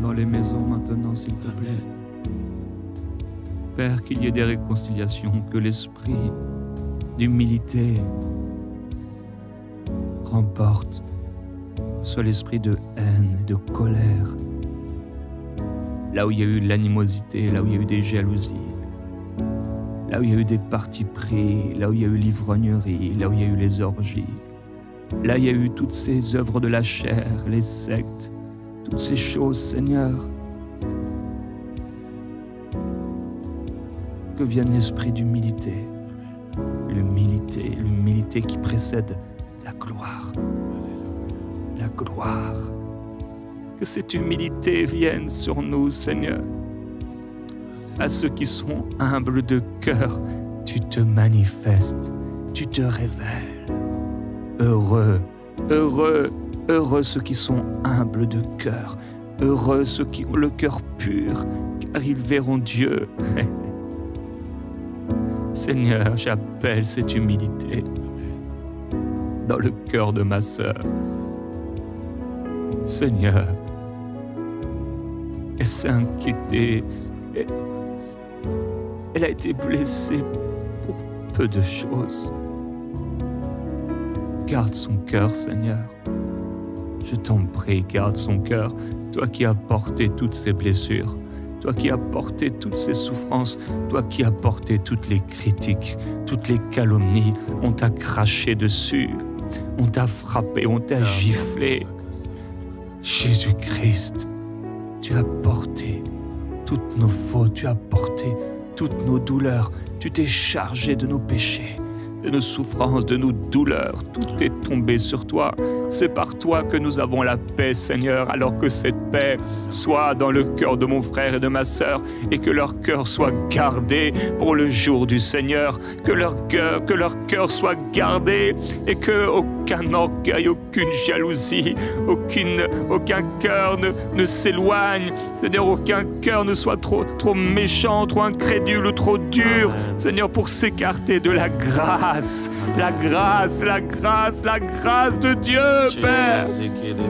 Dans les maisons maintenant, s'il te plaît. Père, qu'il y ait des réconciliations, que l'esprit d'humilité remporte, soit l'esprit de haine et de colère là où il y a eu de l'animosité, là où il y a eu des jalousies, là où il y a eu des partis pris, là où il y a eu l'ivrognerie, là où il y a eu les orgies, là où il y a eu toutes ces œuvres de la chair, les sectes, toutes ces choses, Seigneur. Que vienne l'esprit d'humilité, l'humilité qui précède la gloire. La gloire. Que cette humilité vienne sur nous, Seigneur. À ceux qui sont humbles de cœur, tu te manifestes, tu te révèles. Heureux, heureux, heureux ceux qui sont humbles de cœur. Heureux ceux qui ont le cœur pur, car ils verront Dieu. Seigneur, j'appelle cette humilité dans le cœur de ma sœur. Seigneur, elle s'est inquiétée. Elle a été blessée pour peu de choses. Garde son cœur, Seigneur. Je t'en prie, garde son cœur. Toi qui as porté toutes ces blessures, toi qui as porté toutes ces souffrances, toi qui as porté toutes les critiques, toutes les calomnies, on t'a craché dessus, on t'a frappé, on t'a giflé. Jésus-Christ, tu as porté toutes nos fautes, tu as porté toutes nos douleurs, tu t'es chargé de nos péchés, de nos souffrances, de nos douleurs, tout est tombé sur toi. C'est par toi que nous avons la paix, Seigneur, alors que cette paix soit dans le cœur de mon frère et de ma sœur et que leur cœur soit gardé pour le jour du Seigneur, que leur cœur soit gardé et que aucun orgueil, aucune jalousie, aucun cœur ne s'éloigne. Seigneur, aucun cœur ne soit trop méchant, trop incrédule ou trop dur, Seigneur, pour s'écarter de la grâce, la grâce de Dieu. Père,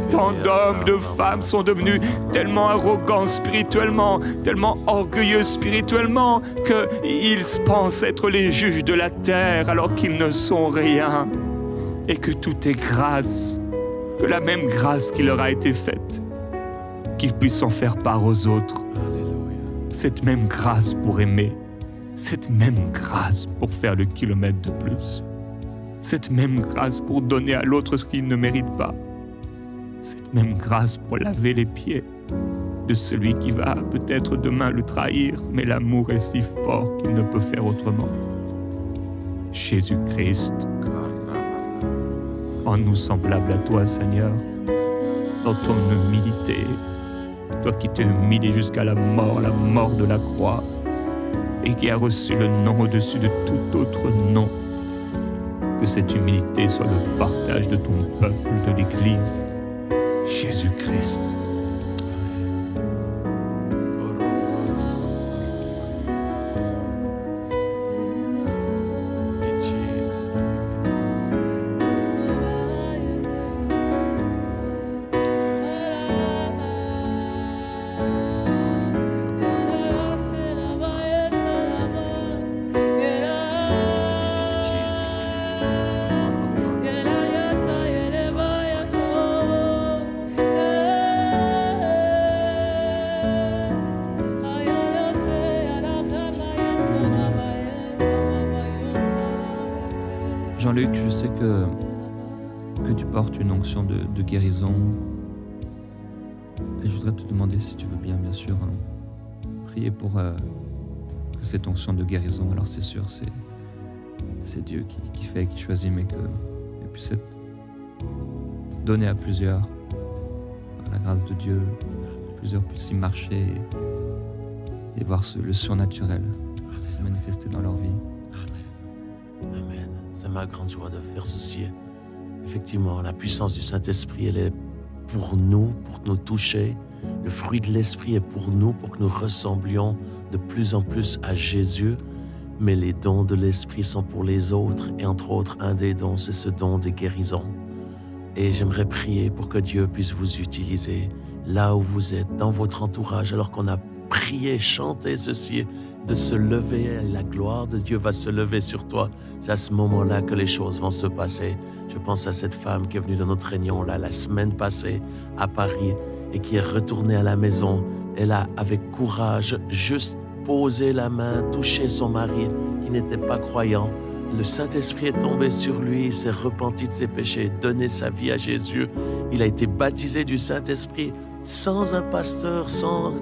tant d'hommes, de femmes sont devenus tellement arrogants spirituellement, tellement orgueilleux spirituellement, qu'ils pensent être les juges de la terre alors qu'ils ne sont rien. Et que tout est grâce, que la même grâce qui leur a été faite, qu'ils puissent en faire part aux autres. Cette même grâce pour aimer, cette même grâce pour faire le kilomètre de plus. Cette même grâce pour donner à l'autre ce qu'il ne mérite pas. Cette même grâce pour laver les pieds de celui qui va peut-être demain le trahir, mais l'amour est si fort qu'il ne peut faire autrement. Jésus-Christ, rends-nous semblables à toi, Seigneur, dans ton humilité, toi qui t'es humilié jusqu'à la mort de la croix, et qui a reçu le nom au-dessus de tout autre nom. Que cette humilité soit le partage de ton peuple, de l'Église. Jésus-Christ. Jean-Luc, je sais que tu portes une onction de guérison. Et je voudrais te demander si tu veux bien sûr, prier pour que cette onction de guérison, alors c'est sûr, c'est Dieu qui fait, qui choisit, mais qu'elle puisse être donnée à plusieurs, par la grâce de Dieu, plusieurs puissent y marcher et voir le surnaturel se manifester dans leur vie. Amen. C'est ma grande joie de faire ceci. Effectivement, la puissance du Saint-Esprit, elle est pour nous toucher. Le fruit de l'Esprit est pour nous, pour que nous ressemblions de plus en plus à Jésus. Mais les dons de l'Esprit sont pour les autres. Et entre autres, un des dons, c'est ce don de guérison. Et j'aimerais prier pour que Dieu puisse vous utiliser là où vous êtes, dans votre entourage, alors qu'on a prié, chanté ceci, de se lever, et la gloire de Dieu va se lever sur toi. C'est à ce moment-là que les choses vont se passer. Je pense à cette femme qui est venue dans notre réunion là, la semaine passée à Paris et qui est retournée à la maison. Elle a, avec courage, juste posé la main, touché son mari qui n'était pas croyant. Le Saint-Esprit est tombé sur lui, il s'est repenti de ses péchés, donné sa vie à Jésus. Il a été baptisé du Saint-Esprit sans un pasteur, sans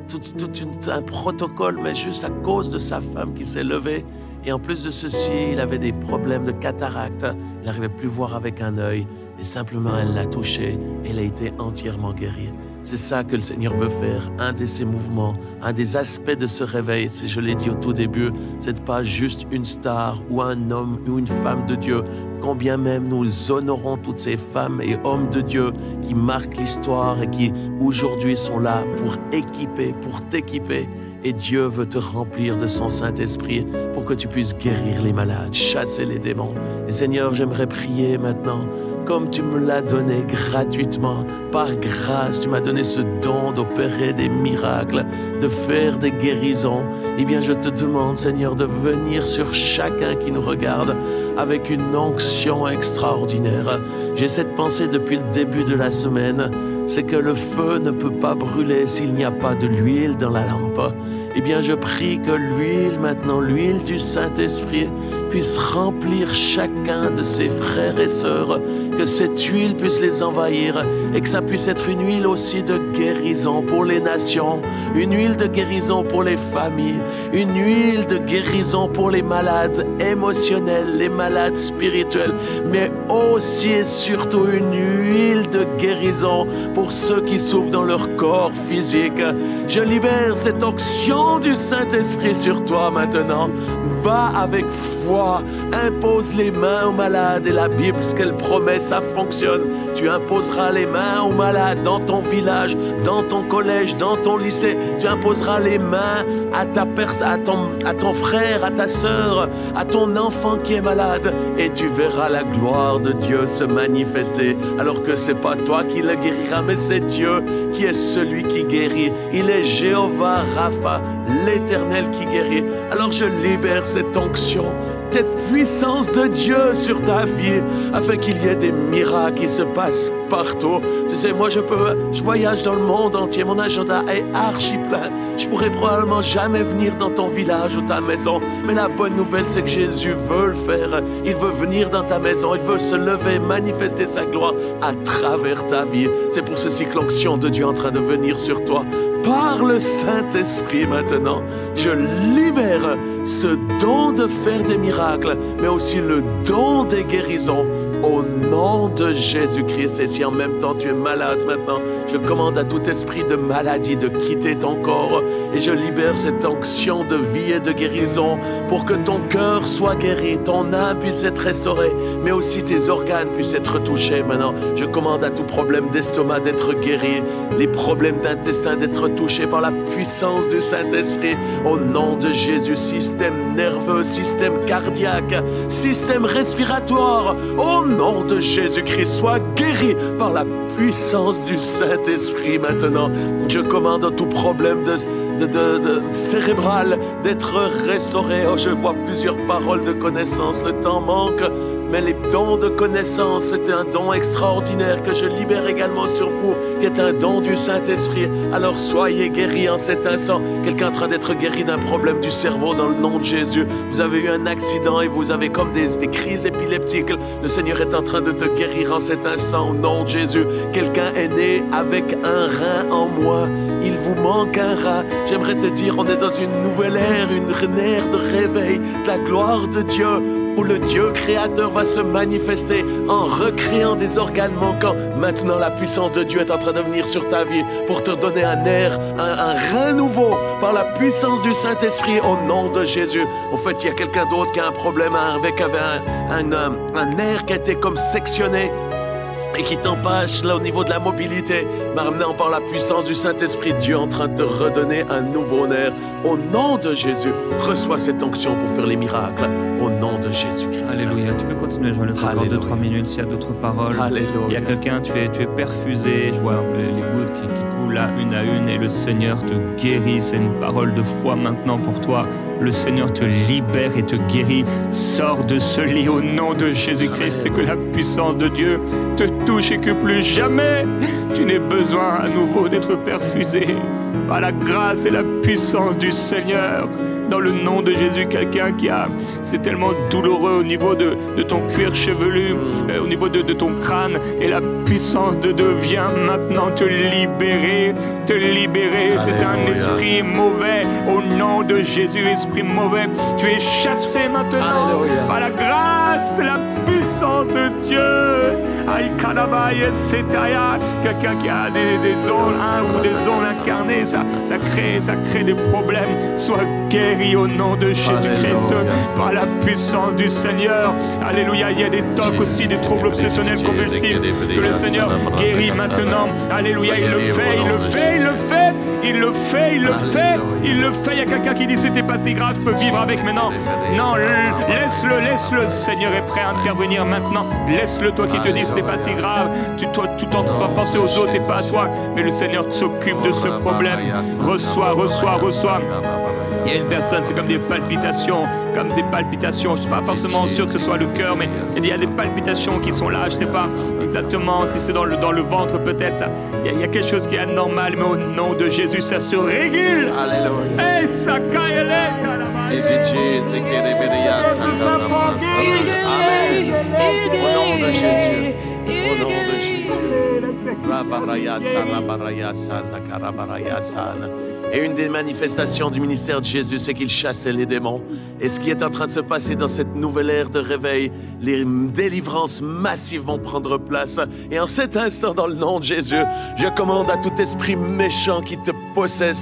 tout un protocole, mais juste à cause de sa femme qui s'est levée. Et en plus de ceci, il avait des problèmes de cataracte. Il n'arrivait plus à voir avec un œil. Et simplement, elle l'a touché et elle a été entièrement guérie. C'est ça que le Seigneur veut faire. Un de ses mouvements, un des aspects de ce réveil, je l'ai dit au tout début, c'est pas juste une star ou un homme ou une femme de Dieu. Combien même nous honorons toutes ces femmes et hommes de Dieu qui marquent l'histoire et qui aujourd'hui sont là pour équiper, pour t'équiper. Et Dieu veut te remplir de son Saint-Esprit pour que tu puisses guérir les malades, chasser les démons. Et Seigneur, j'aimerais prier maintenant, comme tu me l'as donné gratuitement, par grâce, tu m'as donné ce don d'opérer des miracles, de faire des guérisons. Eh bien, je te demande, Seigneur, de venir sur chacun qui nous regarde avec une onction extraordinaire. J'ai cette pensée depuis le début de la semaine, c'est que le feu ne peut pas brûler s'il n'y a pas de l'huile dans la lampe. Eh bien, je prie que l'huile maintenant, l'huile du Saint-Esprit, puisse remplir chacun de ses frères et sœurs, que cette huile puisse les envahir et que ça puisse être une huile aussi de guérison pour les nations, une huile de guérison pour les familles, une huile de guérison pour les malades émotionnels, les malades spirituels, mais aussi et surtout une huile de guérison pour ceux qui souffrent dans leur corps physique. Je libère cette onction du Saint-Esprit sur toi maintenant. Va avec foi, impose les mains aux malades et la Bible, ce qu'elle promet, ça fonctionne. Tu imposeras les mains aux malades dans ton village, dans ton collège, dans ton lycée. Tu imposeras les mains à ton frère, à ta sœur, à ton enfant qui est malade et tu verras la gloire de Dieu se manifester alors que c'est pas toi qui le guérira mais c'est Dieu qui est celui qui guérit. Il est Jéhovah Rapha, l'Éternel qui guérit. Alors je libère cette onction, cette puissance de Dieu sur ta vie afin qu'il y ait des miracles qui se passent partout. Tu sais, moi je voyage dans le monde entier, mon agenda est archi plein. Je pourrais probablement jamais venir dans ton village ou ta maison, mais la bonne nouvelle c'est que Jésus veut le faire. Il veut venir dans ta maison, il veut se lever, manifester sa gloire à travers ta vie. C'est pour ceci que l'onction de Dieu est en train de venir sur toi. Par le Saint-Esprit maintenant, je libère ce don de faire des miracles, mais aussi le don des guérisons au nom de Jésus-Christ. Et si en même temps tu es malade maintenant, je commande à tout esprit de maladie de quitter ton corps et je libère cette onction de vie et de guérison pour que ton cœur soit guéri, ton âme puisse être restaurée, mais aussi tes organes puissent être touchés maintenant. Je commande à tout problème d'estomac d'être guéri, les problèmes d'intestin d'être touchés par la puissance du Saint-Esprit au nom de Jésus. Système nerveux, système cardiaque, système respiratoire, au nom de Jésus-Christ, sois guéri par la puissance du Saint-Esprit maintenant. Je commande à tout problème de cérébral d'être restauré. Oh, je vois plusieurs paroles de connaissance, le temps manque, mais les dons de connaissance, c'est un don extraordinaire que je libère également sur vous, qui est un don du Saint-Esprit. Alors soyez guéris en cet instant. Quelqu'un est en train d'être guéri d'un problème du cerveau dans le nom de Jésus. Vous avez eu un accident et vous avez comme des crises épileptiques. Le Seigneur est en train de te guérir en cet instant au nom de Jésus. Quelqu'un est né avec un rein en moins. Il vous manque un rein. J'aimerais te dire, on est dans une nouvelle ère, une ère de réveil, de la gloire de Dieu, où le Dieu créateur va se manifester en recréant des organes manquants. Maintenant, la puissance de Dieu est en train de venir sur ta vie pour te donner un air, un rein nouveau par la puissance du Saint-Esprit au nom de Jésus. En fait, il y a quelqu'un d'autre qui a un problème avec un nerf qui a été comme sectionné et qui t'empêche là au niveau de la mobilité. Maintenant, par la puissance du Saint-Esprit, Dieu est en train de te redonner un nouveau nerf. Au nom de Jésus, reçois cette onction pour faire les miracles. Au nom de Jésus-Christ. Alléluia. Tu peux continuer, je vais encore 2-3 minutes s'il y a d'autres paroles. Alléluia. Il y a quelqu'un, tu es perfusé, je vois les gouttes qui coulent là, une à une, et le Seigneur te guérit. C'est une parole de foi maintenant pour toi. Le Seigneur te libère et te guérit. Sors de ce lit au nom de Jésus-Christ et que la puissance de Dieu te touche et que plus jamais tu n'aies besoin à nouveau d'être perfusé par la grâce et la puissance du Seigneur. Dans le nom de Jésus, quelqu'un c'est tellement douloureux au niveau de ton cuir chevelu, au niveau de ton crâne, et la puissance de Dieu vient maintenant te libérer. C'est un esprit mauvais, au nom de Jésus, esprit mauvais, tu es chassé maintenant par la grâce et la puissance de Dieu. Quelqu'un qui a des ondes ou des ondes incarnées, ça crée des problèmes. Sois guéri au nom de Jésus-Christ par la puissance du Seigneur. Alléluia. Il y a des tocs aussi, des troubles obsessionnels convulsifs que le Seigneur guérit maintenant. Alléluia. Il le fait. Il y a quelqu'un qui dit c'était pas si grave, je peux vivre avec maintenant. Non, laisse-le. Le Seigneur est prêt à intervenir maintenant. Laisse-le, toi qui te dis ce n'est pas si grave. Toi, tu t'en vas penser aux autres et pas à toi. Mais le Seigneur s'occupe de ce problème. Reçois. Il y a une personne, c'est comme des palpitations. Je ne suis pas forcément sûr que ce soit le cœur, mais il y a des palpitations qui sont là. Je ne sais pas exactement si c'est dans le ventre peut-être. Il y a quelque chose qui est anormal, mais au nom de Jésus, ça se régule. Alléluia. Et ça caille. Au nom de Jésus. Au nom de Jésus. Et une des manifestations du ministère de Jésus, c'est qu'il chassait les démons. Et ce qui est en train de se passer dans cette nouvelle ère de réveil, les délivrances massives vont prendre place. Et en cet instant, dans le nom de Jésus, je commande à tout esprit méchant qui te possède,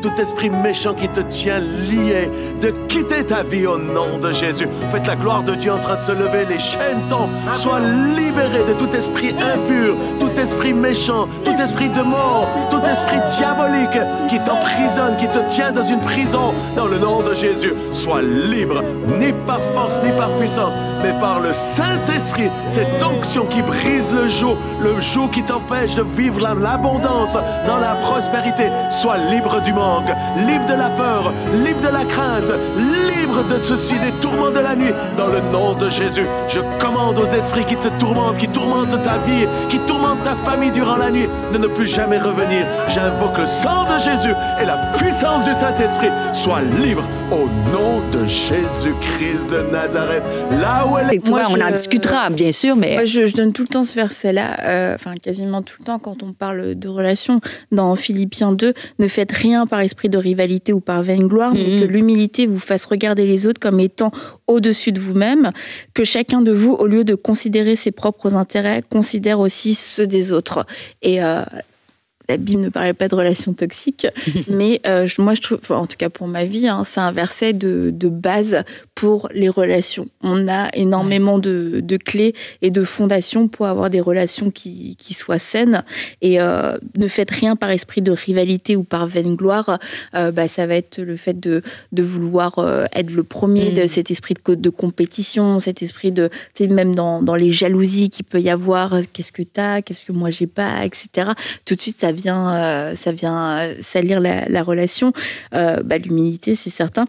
tout esprit méchant qui te tient lié, de quitter ta vie au nom de Jésus. Faites la gloire de Dieu en train de se lever, les chaînes tombent. Sois libéré de tout esprit impur, tout esprit méchant, tout esprit de mort, tout esprit diabolique qui t'emprisonne, qui te tient dans une prison. Dans le nom de Jésus, sois libre, ni par force, ni par puissance, mais par le Saint-Esprit, cette onction qui brise le joug qui t'empêche de vivre l'abondance dans la prospérité. Sois libre du manque, libre de la peur, libre de la crainte, libre de ceci, des tourments de la nuit. Dans le nom de Jésus, je commande aux esprits qui te tourmentent, qui tourmentent ta vie, qui tourmentent ta famille durant la nuit, de ne plus jamais revenir. J'invoque le sang de Jésus et la puissance du Saint-Esprit. Sois libre au nom de Jésus-Christ de Nazareth. Là où elle est... Moi, on en discutera, bien sûr, mais... Moi, je donne tout le temps ce verset-là, quasiment tout le temps quand on parle de relations. Dans Philippiens 2, ne faites rien par esprit de rivalité ou par vaine gloire, mais que l'humilité vous fasse regarder les autres comme étant au-dessus de vous-même, que chacun de vous, au lieu de considérer ses propres intérêts, considère aussi ceux des autres. Et la Bible ne parlait pas de relations toxiques, mais moi je trouve, en tout cas pour ma vie, c'est un verset de base pour les relations. On a énormément de clés et de fondations pour avoir des relations qui soient saines. Et ne faites rien par esprit de rivalité ou par vaine gloire. Ça va être le fait de vouloir être le premier, de cet esprit de compétition, cet esprit de, même dans les jalousies qu'il peut y avoir, qu'est-ce que t'as, qu'est-ce que moi j'ai pas, etc. Tout de suite ça vient salir la relation. L'humilité, c'est certain.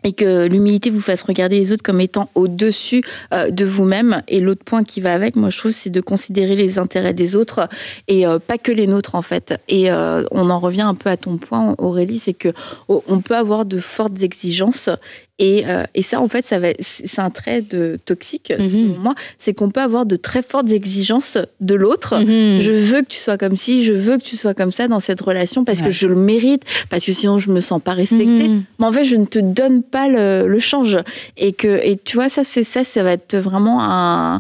Et que l'humilité vous fasse regarder les autres comme étant au-dessus de vous-même. Et l'autre point qui va avec, moi je trouve, c'est de considérer les intérêts des autres et pas que les nôtres en fait. Et on en revient un peu à ton point, Aurélie, c'est que on peut avoir de fortes exigences. Et ça, en fait, c'est un trait toxique, pour moi. C'est qu'on peut avoir de très fortes exigences de l'autre. Je veux que tu sois comme ci, je veux que tu sois comme ça dans cette relation parce que je le mérite, parce que sinon je me sens pas respectée. Mais en fait, je ne te donne pas le change. Et tu vois, ça va être vraiment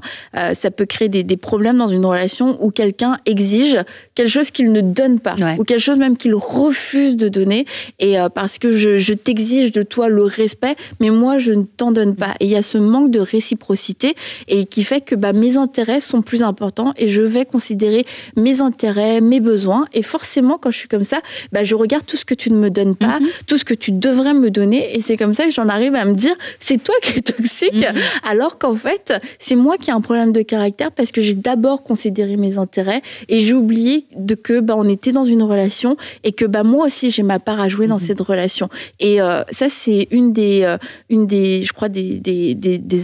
ça peut créer des problèmes dans une relation où quelqu'un exige quelque chose qu'il ne donne pas, ou quelque chose même qu'il refuse de donner. Et parce que je t'exige de toi le respect, mais moi, je ne t'en donne pas. Et il y a ce manque de réciprocité et qui fait que mes intérêts sont plus importants et je vais considérer mes intérêts, mes besoins. Et forcément, quand je suis comme ça, je regarde tout ce que tu ne me donnes pas, tout ce que tu devrais me donner. Et c'est comme ça que j'en arrive à me dire, c'est toi qui es toxique. Alors qu'en fait, c'est moi qui ai un problème de caractère parce que j'ai d'abord considéré mes intérêts et j'ai oublié que on était dans une relation et que moi aussi, j'ai ma part à jouer dans cette relation. Et ça, c'est une des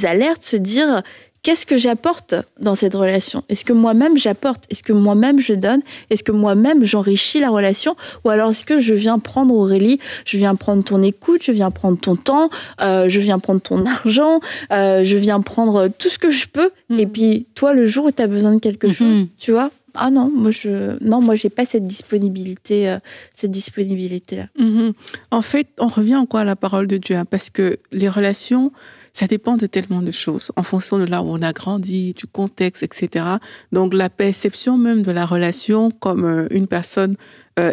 alertes, se dire qu'est-ce que j'apporte dans cette relation? Est-ce que moi-même j'apporte? Est-ce que moi-même je donne? Est-ce que moi-même j'enrichis la relation? Ou alors est-ce que je viens prendre, Aurélie, je viens prendre ton écoute, je viens prendre ton temps, je viens prendre ton argent, je viens prendre tout ce que je peux. Et puis toi, le jour où tu as besoin de quelque chose, tu vois, ah non, moi j'ai pas cette disponibilité, là. En fait, on revient encore à la parole de Dieu, hein, parce que les relations, ça dépend de tellement de choses, en fonction de là où on a grandi, du contexte, etc. Donc, la perception même de la relation comme une personne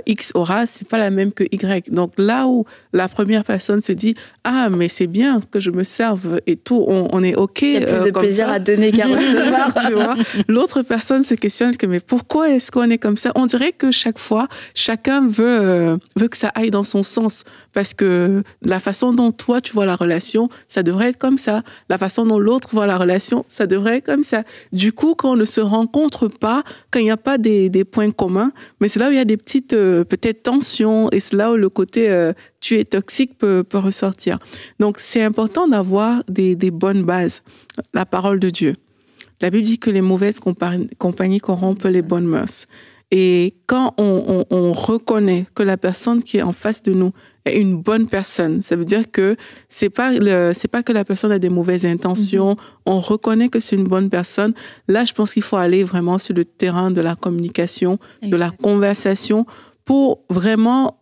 X aura, c'est pas la même que Y. Donc, là où la première personne se dit « Ah, mais c'est bien que je me serve et tout, on est OK. » Il y a plus de plaisir à donner qu'à recevoir, tu vois. L'autre personne se questionne que « Mais pourquoi est-ce qu'on est comme ça ?» On dirait que chaque fois, chacun veut que ça aille dans son sens, parce que la façon dont toi, tu vois la relation, ça devrait être comme ça. La façon dont l'autre voit la relation, ça devrait être comme ça. Du coup, quand on ne se rencontre pas, quand il n'y a pas des points communs, mais c'est là où il y a des petites peut-être tensions, et c'est là où le côté tu es toxique peut ressortir. Donc, c'est important d'avoir des bonnes bases. La parole de Dieu. La Bible dit que les mauvaises compagnies corrompent les bonnes mœurs. Et quand on reconnaît que la personne qui est en face de nous est une bonne personne, ça veut dire que c'est pas que la personne a des mauvaises intentions, on reconnaît que c'est une bonne personne. Là, je pense qu'il faut aller vraiment sur le terrain de la communication, de la conversation, pour vraiment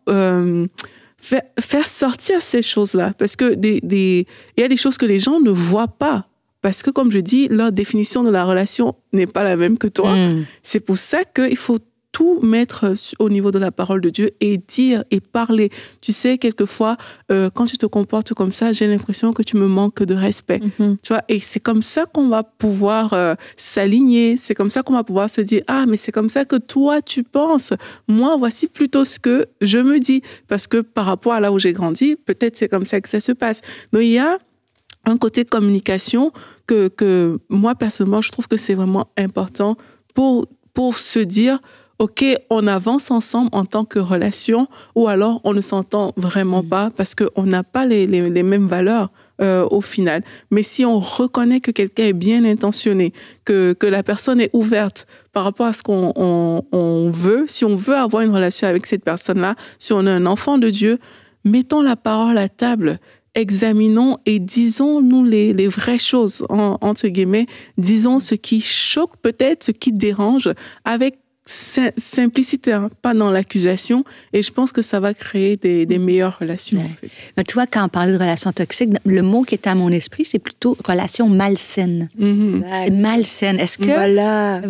faire sortir ces choses-là. Parce que il y a des choses que les gens ne voient pas. Parce que, comme je dis, leur définition de la relation n'est pas la même que toi. C'est pour ça qu'il faut tout mettre au niveau de la parole de Dieu et dire et parler. Tu sais, quelquefois, quand tu te comportes comme ça, j'ai l'impression que tu me manques de respect. Tu vois, et c'est comme ça qu'on va pouvoir s'aligner. C'est comme ça qu'on va pouvoir se dire, ah, mais c'est comme ça que toi, tu penses. Moi, voici plutôt ce que je me dis. Parce que par rapport à là où j'ai grandi, peut-être c'est comme ça que ça se passe. Donc, il y a un côté communication que moi, personnellement, je trouve que c'est vraiment important pour se dire, OK, on avance ensemble en tant que relation, ou alors on ne s'entend vraiment pas parce qu'on n'a pas les mêmes valeurs au final. Mais si on reconnaît que quelqu'un est bien intentionné, que la personne est ouverte par rapport à ce qu'on veut, si on veut avoir une relation avec cette personne-là, si on est un enfant de Dieu, mettons la parole à table. Examinons et disons-nous les vraies choses, entre guillemets. Disons ce qui choque peut-être, ce qui dérange, avec simplicité, hein, pas dans l'accusation. Et je pense que ça va créer des meilleures relations. Ouais. En fait. Mais tu vois, quand on parlait de relations toxiques, le mot qui était à mon esprit, c'est plutôt relation malsaine. Malsaine. Est-ce que... Voilà.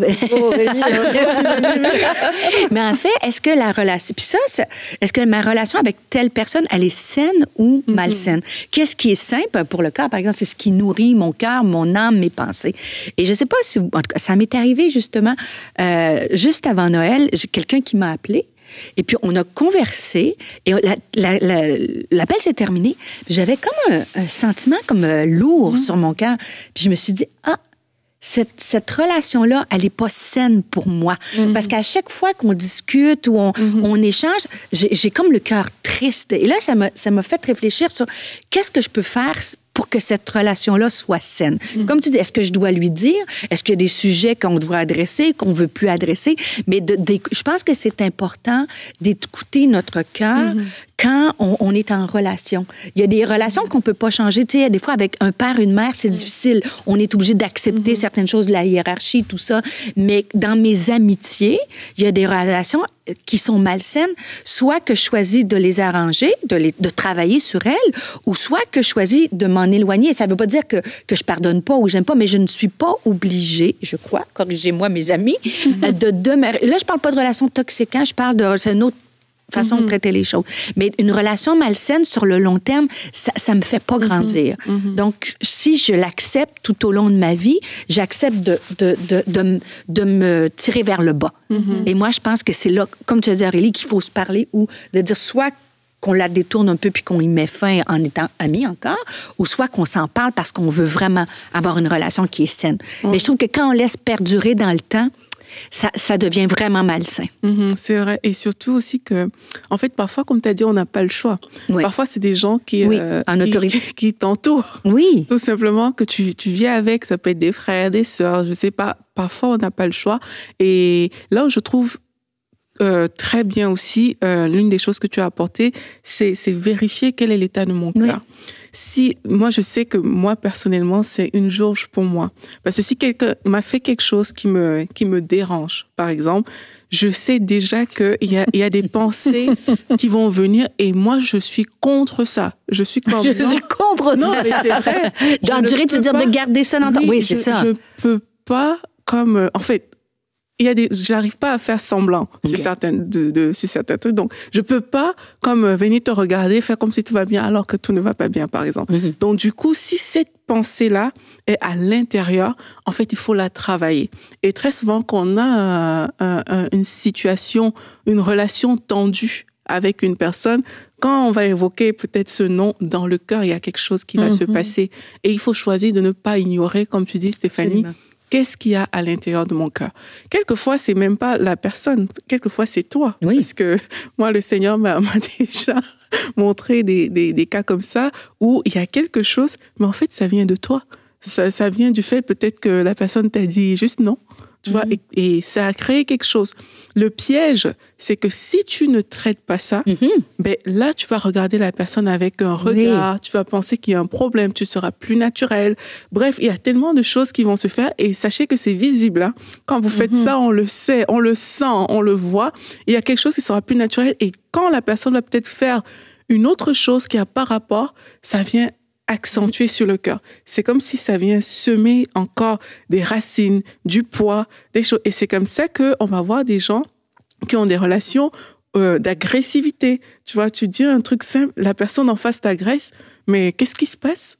Mais en fait, est-ce que la relation... Puis ça, est-ce que ma relation avec telle personne, elle est saine ou malsaine? Qu'est-ce qui est simple pour le cœur, par exemple? C'est ce qui nourrit mon cœur, mon âme, mes pensées. Et je ne sais pas si... En tout cas, ça m'est arrivé justement, juste avant Noël, j'ai quelqu'un qui m'a appelé. Et puis, on a conversé et l'appel s'est terminé. J'avais comme un sentiment comme lourd sur mon cœur. Puis je me suis dit, cette relation-là, elle n'est pas saine pour moi. Parce qu'à chaque fois qu'on discute ou on échange, j'ai comme le cœur triste. Et là, ça m'a fait réfléchir sur qu'est-ce que je peux faire pour que cette relation-là soit saine. Comme tu dis, est-ce que je dois lui dire? Est-ce qu'il y a des sujets qu'on doit adresser, qu'on ne veut plus adresser? Mais je pense que c'est important d'écouter notre cœur quand on est en relation. Il y a des relations qu'on ne peut pas changer. Tu sais, des fois, avec un père, une mère, c'est difficile. On est obligé d'accepter certaines choses de la hiérarchie, tout ça. Mais dans mes amitiés, il y a des relations qui sont malsaines, soit que je choisis de les arranger, de travailler sur elles, ou soit que je choisis de m'en éloigner. Ça ne veut pas dire que je pardonne pas ou j'aime pas, mais je ne suis pas obligée, je crois, corrigez-moi mes amis, de demeurer. Là, je parle pas de relation toxique, hein, je parle de... C'est une autre façon de traiter les choses. Mais une relation malsaine sur le long terme, ça me fait pas grandir. Donc, si je l'accepte tout au long de ma vie, j'accepte de me tirer vers le bas. Et moi, je pense que c'est là, comme tu as dit, Aurélie, qu'il faut se parler ou de dire soit qu'on la détourne un peu puis qu'on y met fin en étant amis encore, ou soit qu'on s'en parle parce qu'on veut vraiment avoir une relation qui est saine. Mais je trouve que quand on laisse perdurer dans le temps, ça devient vraiment malsain. C'est vrai. Et surtout aussi que, en fait, parfois, comme tu as dit, on n'a pas le choix. Oui. Parfois, c'est des gens qui, en autorité. qui t'entourent. Oui. Tout simplement, que tu vis avec. Ça peut être des frères, des sœurs, je sais pas. Parfois, on n'a pas le choix. Et là où je trouve très bien aussi, l'une des choses que tu as apportées, c'est vérifier quel est l'état de mon cœur. Si, moi, je sais que moi, personnellement, c'est une jauge pour moi. Parce que si quelqu'un m'a fait quelque chose qui me dérange, par exemple, je sais déjà qu'il y a des pensées qui vont venir et moi, je suis contre ça. Je suis contre ça. Non, mais c'est vrai. D'endurer, tu veux dire de garder ça dans ton... Oui, c'est ça. Je peux pas, comme... en fait, j'arrive pas à faire semblant sur certains trucs. Donc, je peux pas, comme venir te regarder, faire comme si tout va bien alors que tout ne va pas bien, par exemple. Donc, du coup, si cette pensée-là est à l'intérieur, en fait, il faut la travailler. Et très souvent, quand on a une situation, une relation tendue avec une personne, quand on va évoquer peut-être ce nom, dans le cœur, il y a quelque chose qui va se passer. Et il faut choisir de ne pas ignorer, comme tu dis, Stéphanie, Absolument. Qu'est-ce qu'il y a à l'intérieur de mon cœur? Quelquefois, c'est même pas la personne. Quelquefois, c'est toi. Oui. Parce que moi, le Seigneur m'a déjà montré des cas comme ça où il y a quelque chose, mais en fait, ça vient de toi. Ça vient du fait peut-être que la personne t'a dit juste non. Tu vois, et ça a créé quelque chose. Le piège, c'est que si tu ne traites pas ça, ben là, tu vas regarder la personne avec un regard, tu vas penser qu'il y a un problème, tu seras plus naturel. Bref, il y a tellement de choses qui vont se faire et sachez que c'est visible. Hein. Quand vous faites ça, on le sait, on le sent, on le voit. Il y a quelque chose qui sera plus naturel et quand la personne va peut-être faire une autre chose qui n'a pas rapport, ça vient accentué sur le cœur. C'est comme si ça vient semer encore des racines, du poids, des choses. Et c'est comme ça qu'on va voir des gens qui ont des relations d'agressivité. Tu vois, tu dis un truc simple, la personne en face t'agresse, mais qu'est-ce qui se passe?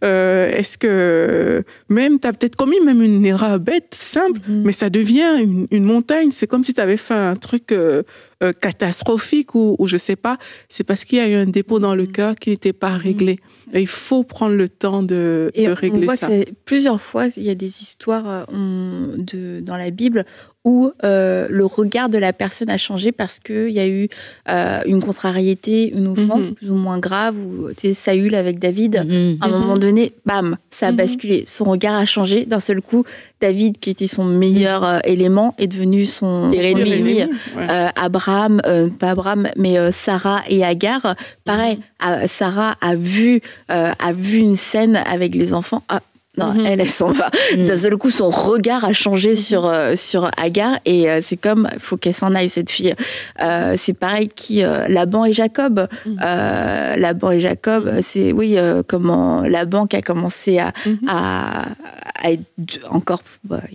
Est-ce que même tu as peut-être commis même une erreur bête, simple, mais ça devient une montagne. C'est comme si tu avais fait un truc catastrophique ou je sais pas. C'est parce qu'il y a eu un dépôt dans le cœur qui n'était pas réglé. Et il faut prendre le temps de régler ça. On voit que plusieurs fois, il y a des histoires dans la Bible où le regard de la personne a changé parce qu'il y a eu une contrariété, une offense plus ou moins grave, ou Saül avec David, à un moment donné, bam, ça a basculé. Son regard a changé. D'un seul coup, David, qui était son meilleur élément, est devenu son ennemi. Abraham, pas Abraham, mais Sarah et Agar. Pareil, Sarah a vu une scène avec les enfants. Non, elle s'en va. D'un seul coup, son regard a changé sur Agar et c'est comme, il faut qu'elle s'en aille, cette fille. C'est pareil Laban et Jacob. Laban et Jacob, c'est, comment Laban qui a commencé à être encore,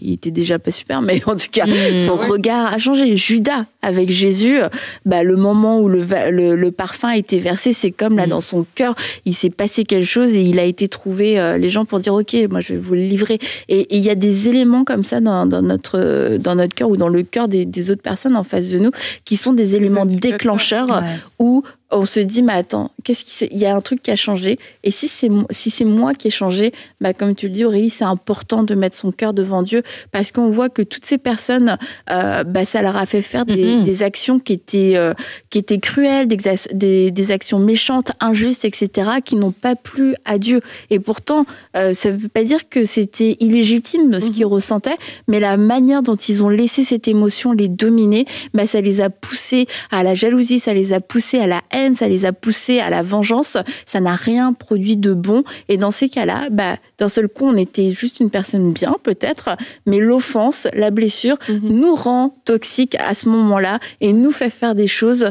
il était déjà pas super, mais en tout cas, son regard a changé. Judas, avec Jésus, le moment où le parfum a été versé, c'est comme là, dans son cœur, il s'est passé quelque chose et il a été trouvé, les gens pour dire, OK, moi, je vais vous le livrer. Et il y a des éléments comme ça dans notre cœur ou dans le cœur des autres personnes en face de nous qui sont des éléments déclencheurs où on se dit, mais attends, il y a un truc qui a changé. Et si c'est moi qui ai changé, comme tu le dis, Aurélie, c'est important de mettre son cœur devant Dieu parce qu'on voit que toutes ces personnes, ça leur a fait faire des actions qui étaient cruelles, des actions méchantes, injustes, etc., qui n'ont pas plu à Dieu. Et pourtant, ça ne veut pas dire que c'était illégitime ce qu'ils ressentaient, mais la manière dont ils ont laissé cette émotion les dominer, ça les a poussés à la jalousie, ça les a poussés à la haine, ça les a poussés à la vengeance, ça n'a rien produit de bon. Et dans ces cas-là, d'un seul coup, on était juste une personne bien, peut-être, mais l'offense, la blessure, nous rend toxiques à ce moment-là et nous fait faire des choses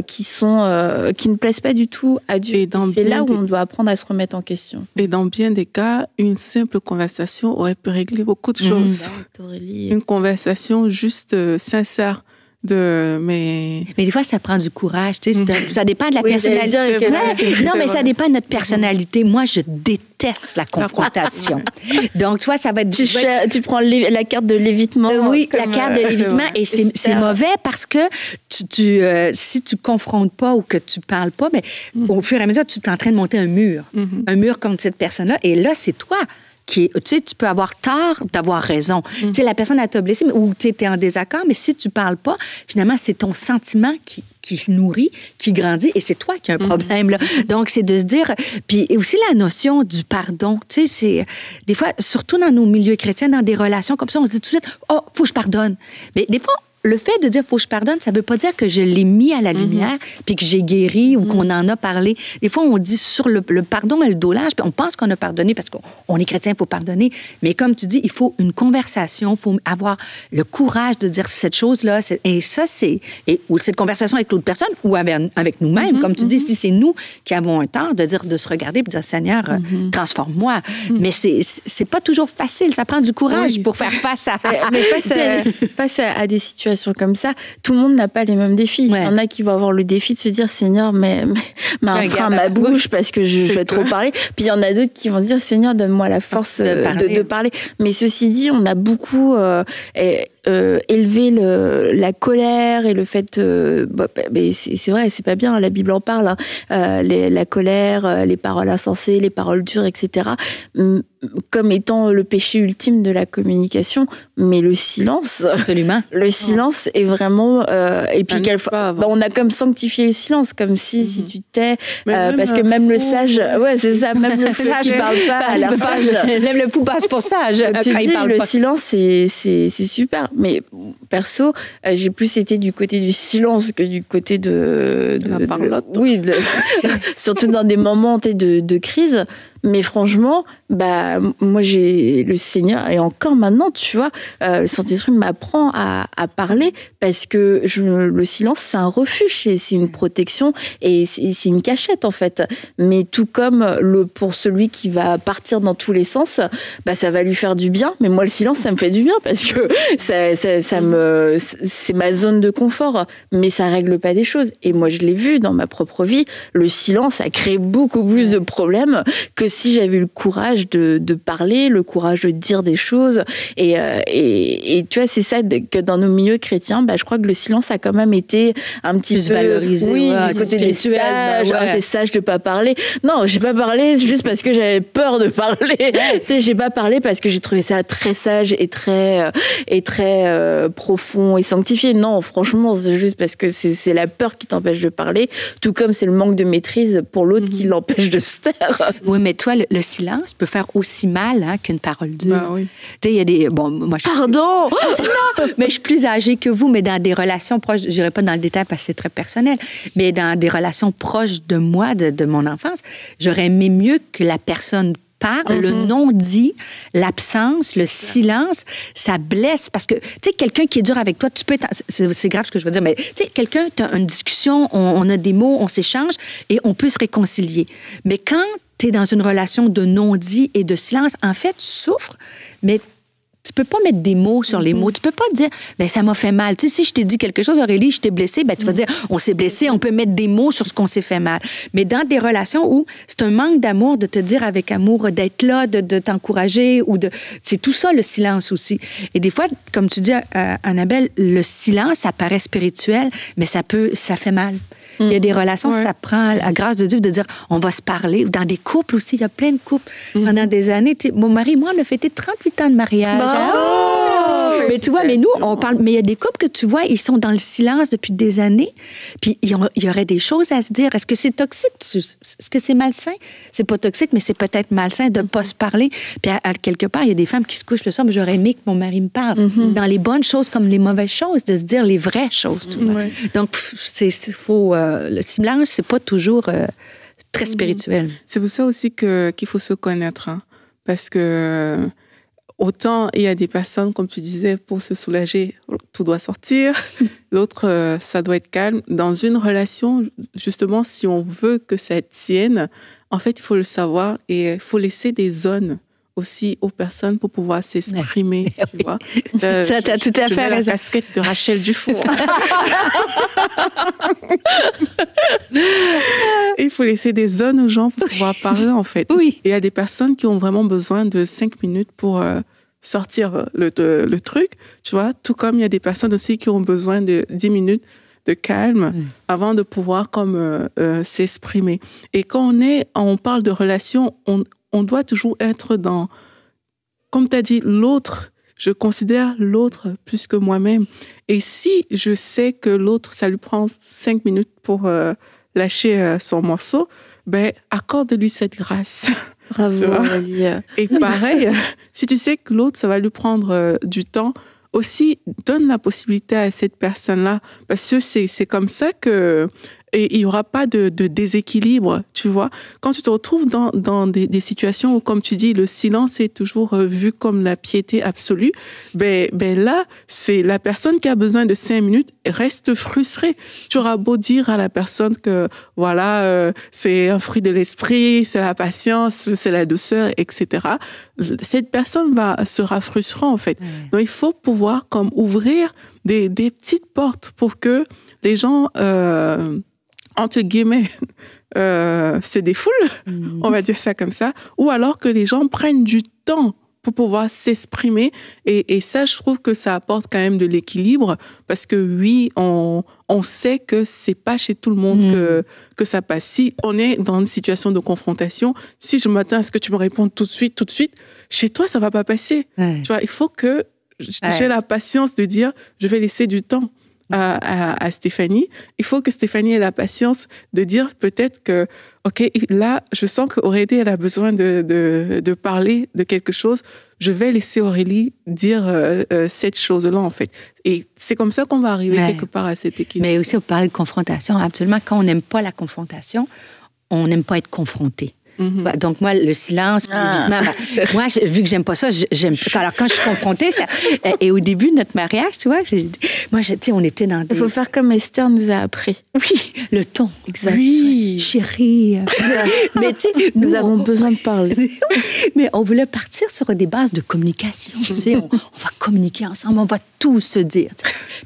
qui ne plaisent pas du tout à Dieu. Et c'est là où on doit apprendre à se remettre en question. Et dans bien des cas, une simple conversation aurait pu régler beaucoup de choses. Une conversation juste sincère. Mais des fois, ça prend du courage. Tu sais, ça dépend de la personnalité. Non, mais ça dépend de notre personnalité. Moi, je déteste la confrontation. Donc, toi, ça va être... Tu prends la carte de l'évitement. Oui, la carte de l'évitement. Et c'est mauvais parce que si tu ne confrontes pas ou que tu ne parles pas, au fur et à mesure, tu es en train de monter un mur. Un mur contre cette personne-là. Et là, c'est toi qui est, tu sais, tu peux avoir tort d'avoir raison. Tu sais, la personne, elle t'a blessé, ou tu es en désaccord, mais si tu parles pas, finalement, c'est ton sentiment qui se nourrit, qui grandit, et c'est toi qui as un problème, là. Donc, c'est de se dire... Puis aussi la notion du pardon, tu sais, c'est... Des fois, surtout dans nos milieux chrétiens, dans des relations comme ça, on se dit tout de suite, « Oh, faut que je pardonne. » Mais des fois, le fait de dire « faut que je pardonne », ça veut pas dire que je l'ai mis à la lumière, puis que j'ai guéri ou qu'on en a parlé. Des fois, on dit sur le pardon et le dosage, puis on pense qu'on a pardonné parce qu'on est chrétien, il faut pardonner. Mais comme tu dis, il faut une conversation, il faut avoir le courage de dire cette chose-là. Et ça, ou cette conversation avec l'autre personne ou avec nous-mêmes. Comme tu dis, si c'est nous qui avons un tort, de se regarder et de dire « Seigneur, transforme-moi ». Mais c'est pas toujours facile. Ça prend du courage pour faire face à... Mais face à des situations comme ça, tout le monde n'a pas les mêmes défis. Il y en a qui vont avoir le défi de se dire Seigneur, mais un frein à ma bouche parce que je vais trop parler. Puis il y en a d'autres qui vont dire Seigneur, donne-moi la force de parler. Mais ceci dit, on a beaucoup élevé la colère et le fait... mais c'est vrai, c'est pas bien, la Bible en parle. Hein. La colère, les paroles insensées, les paroles dures, etc. Comme étant le péché ultime de la communication, mais le silence... Absolument. Le silence est vraiment... et puis on a comme sanctifié le silence, comme si tu t'es... parce que même le sage... Ouais, c'est ça, même le sage parle pas à la sage. Même le fou passe pour sage. Tu dis, le silence, c'est super. Mais perso, j'ai plus été du côté du silence que du côté de la parlotte. Oui, surtout dans des moments de crise. Mais franchement, moi, j'ai le Seigneur, et encore maintenant, tu vois, le Saint-Esprit m'apprend à parler parce que le silence, c'est un refuge, c'est une protection et c'est une cachette, en fait. Mais tout comme pour celui qui va partir dans tous les sens, ça va lui faire du bien. Mais moi, le silence, ça me fait du bien parce que c'est ma zone de confort, mais ça règle pas des choses. Et moi, je l'ai vu dans ma propre vie, le silence a créé beaucoup plus de problèmes que si j'avais eu le courage de parler, le courage de dire des choses. Et tu vois, c'est ça que dans nos milieux chrétiens, je crois que le silence a quand même été un petit peu valorisé. Oui, du côté des sages. C'est sage de pas parler. Non, j'ai pas parlé juste parce que j'avais peur de parler. Tu sais, j'ai pas parlé parce que j'ai trouvé ça très sage et très profond et sanctifié. Non, franchement, c'est juste parce que c'est la peur qui t'empêche de parler, tout comme c'est le manque de maîtrise pour l'autre qui l'empêche de se taire. Oui, mais toi, le silence peut faire aussi mal qu'une parole dure. Oui. Tu sais, il y a des... Bon, moi, Pardon! Non, mais je suis plus âgée que vous, mais dans des relations proches, je n'irai pas dans le détail parce que c'est très personnel, mais dans des relations proches de moi, de mon enfance, j'aurais aimé mieux que la personne parle, le non-dit, l'absence, le silence, ça blesse. Parce que, tu sais, quelqu'un qui est dur avec toi, tu peux être... C'est grave ce que je veux dire, mais tu sais, quelqu'un, tu as une discussion, on a des mots, on s'échange et on peut se réconcilier. Mais quand tu es dans une relation de non-dit et de silence, en fait, tu souffres, mais tu peux pas mettre des mots sur les mots. Tu peux pas dire, ça m'a fait mal. Tu sais, si je t'ai dit quelque chose, Aurélie, je t'ai blessée, tu vas dire, on s'est blessé, on peut mettre des mots sur ce qu'on s'est fait mal. Mais dans des relations où c'est un manque d'amour, de te dire avec amour, d'être là, de t'encourager, c'est tout ça, le silence aussi. Et des fois, comme tu dis, Annabelle, le silence, ça paraît spirituel, mais ça fait mal. Il y a des relations, ça prend la grâce de Dieu de dire, on va se parler. Dans des couples aussi, il y a plein de couples. Pendant des années, mon mari et moi, on a fêté 38 ans de mariage. Mais tu vois, mais nous, on parle... Mais il y a des couples que tu vois, ils sont dans le silence depuis des années, puis il y aurait des choses à se dire. Est-ce que c'est toxique? Est-ce que c'est malsain? C'est pas toxique, mais c'est peut-être malsain de ne pas se parler. Puis à quelque part, il y a des femmes qui se couchent le soir, mais j'aurais aimé que mon mari me parle. Dans les bonnes choses comme les mauvaises choses, de se dire les vraies choses. Tu vois. Donc, le silence, c'est pas toujours très spirituel. C'est pour ça aussi qu'il faut se connaître, hein, parce que autant il y a des personnes, comme tu disais, pour se soulager, tout doit sortir. L'autre, ça doit être calme. Dans une relation, justement, si on veut que ça tienne, en fait, il faut le savoir et il faut laisser des zones aussi aux personnes pour pouvoir s'exprimer, tu vois. Ça, t'as tout à fait raison. La casquette de Rachel Dufour. Il faut laisser des zones aux gens pour pouvoir parler, en fait. Oui. Et il y a des personnes qui ont vraiment besoin de 5 minutes pour sortir le truc, tu vois. Tout comme il y a des personnes aussi qui ont besoin de 10 minutes de calme avant de pouvoir s'exprimer. Et quand on parle de relation, on doit toujours être dans comme tu as dit, l'autre, je considère l'autre plus que moi-même. Et si je sais que l'autre, ça lui prend 5 minutes pour lâcher son morceau, ben, accorde-lui cette grâce. Bravo, Aurélie. Et pareil, si tu sais que l'autre, ça va lui prendre du temps, aussi, donne la possibilité à cette personne-là, parce que c'est comme ça que et il n'y aura pas de déséquilibre, tu vois. Quand tu te retrouves dans des situations où, comme tu dis, le silence est toujours vu comme la piété absolue, ben là, c'est la personne qui a besoin de 5 minutes reste frustrée. Tu auras beau dire à la personne que, voilà, c'est un fruit de l'esprit, c'est la patience, c'est la douceur, etc. Cette personne sera frustrante, en fait. Donc, il faut pouvoir comme ouvrir des petites portes pour que les gens... entre guillemets, se défoulent, on va dire ça comme ça, ou alors que les gens prennent du temps pour pouvoir s'exprimer. Et ça, je trouve que ça apporte quand même de l'équilibre, parce que oui, on sait que c'est pas chez tout le monde que ça passe. Si on est dans une situation de confrontation, si je m'attends à ce que tu me répondes tout de suite, chez toi, ça va pas passer. Ouais. Tu vois, il faut que j'ai la patience de dire, je vais laisser du temps à Stéphanie. Il faut que Stéphanie ait la patience de dire peut-être que, OK, là, je sens qu'Aurélie, elle a besoin de parler de quelque chose. Je vais laisser Aurélie dire cette chose-là, en fait. Et c'est comme ça qu'on va arriver quelque part à cet équilibre. Mais aussi, on parle de confrontation. Absolument, quand on n'aime pas la confrontation, on n'aime pas être confronté. Mm-hmm. Donc, moi, le silence, évidemment, moi, vu que j'aime pas ça, j'aime pas. Alors, quand je suis confrontée, ça... Et au début de notre mariage, tu vois, moi, tu sais, on était dans des... Il faut faire comme Esther nous a appris. Oui, le ton. Exact. Oui. Chérie. Mais tu sais, nous avons besoin de parler. Mais on voulait partir sur des bases de communication. Tu sais, on va communiquer ensemble, on va tout se dire.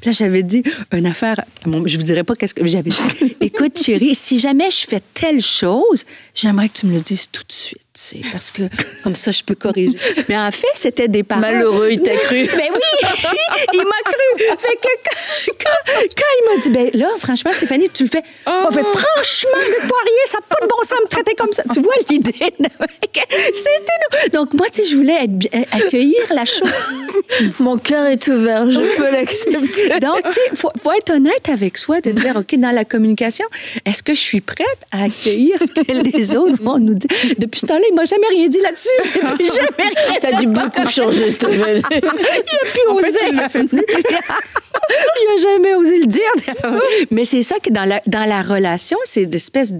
Puis là, j'avais dit une affaire, je vous dirais pas qu'est-ce que j'avais dit. Écoute, chérie, si jamais je fais telle chose, j'aimerais que tu me le dises tout de suite. Parce que comme ça, je peux corriger. Mais en fait, c'était des paroles... Malheureux, il t'a cru. Mais oui, il m'a cru. Fait que quand il m'a dit, ben là, franchement, Stéphanie, tu le fais. Oh. Fait, franchement, le Poirier, ça n'a pas de bon sens de me traiter comme ça. Tu vois l'idée? C'était nous. Donc, moi, tu sais, je voulais accueillir la chose. Mon cœur est ouvert, je peux l'accepter. Donc, tu sais, faut être honnête avec soi, de dire, OK, dans la communication, est-ce que je suis prête à accueillir ce que les autres vont nous dire? Depuis ce temps-là, il m'a jamais rien dit là-dessus. J'ai plus jamais rien. T'as dû beaucoup changer, Stéphanie. Il n'a plus osé. En fait, il ne le fait plus. Il n'a jamais osé le dire. Mais c'est ça que dans la relation, c'est une espèce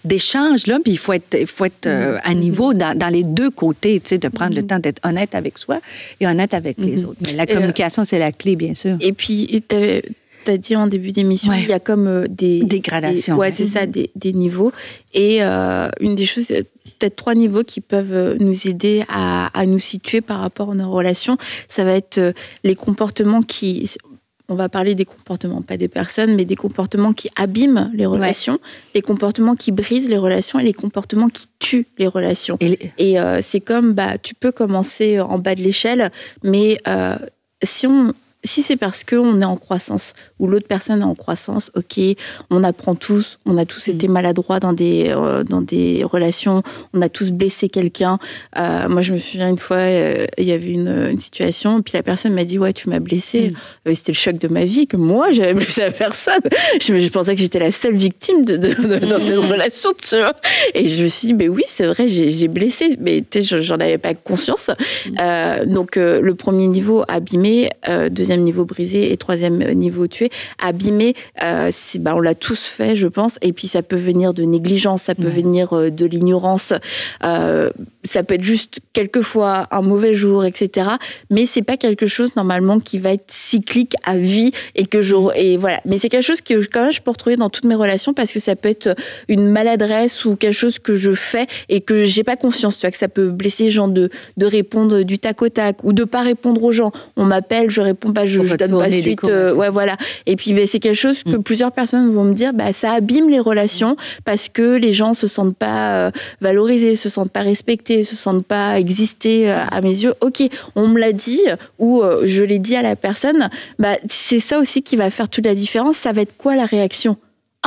d'échange, là, puis il faut être à niveau dans les deux côtés, tu sais, de prendre le temps d'être honnête avec soi et honnête avec les autres. Mais la communication, c'est la clé, bien sûr. Et puis, t'as dit en début d'émission, il y a comme des gradations. C'est ça, des niveaux. Et une des choses... peut-être 3 niveaux qui peuvent nous aider à nous situer par rapport à nos relations. Ça va être les comportements qui... On va parler des comportements, pas des personnes, mais des comportements qui abîment les relations, les comportements qui brisent les relations et les comportements qui tuent les relations. Et c'est comme, tu peux commencer en bas de l'échelle, mais si c'est parce qu'on est en croissance ou l'autre personne est en croissance, ok, on apprend tous, on a tous été maladroits dans des relations, on a tous blessé quelqu'un. Moi, je me souviens une fois, il y avait une situation, puis la personne m'a dit, ouais, tu m'as blessée. C'était le choc de ma vie, que moi, j'avais blessé la personne. Je pensais que j'étais la seule victime dans cette relation, tu vois. Et je me suis dit, mais oui, c'est vrai, j'ai blessé, mais tu sais, j'en avais pas conscience. Donc, le premier niveau, abîmé, deuxième niveau brisé et troisième niveau tué. Abîmé, on l'a tous fait, je pense, et puis ça peut venir de négligence, ça peut venir de l'ignorance, ça peut être juste quelquefois un mauvais jour, etc. Mais c'est pas quelque chose normalement qui va être cyclique à vie et voilà. Mais c'est quelque chose que quand même je peux retrouver dans toutes mes relations parce que ça peut être une maladresse ou quelque chose que je fais et que j'ai pas conscience. Tu vois que ça peut blesser les gens de répondre du tac au tac ou de pas répondre aux gens. On m'appelle, je réponds pas, je donne pas suite. Voilà. Et puis c'est quelque chose que plusieurs personnes vont me dire, ça abîme les relations parce que les gens se sentent pas valorisés, se sentent pas respectés, se sentent pas exister à mes yeux. Ok, on me l'a dit ou je l'ai dit à la personne. C'est ça aussi qui va faire toute la différence. Ça va être quoi la réaction?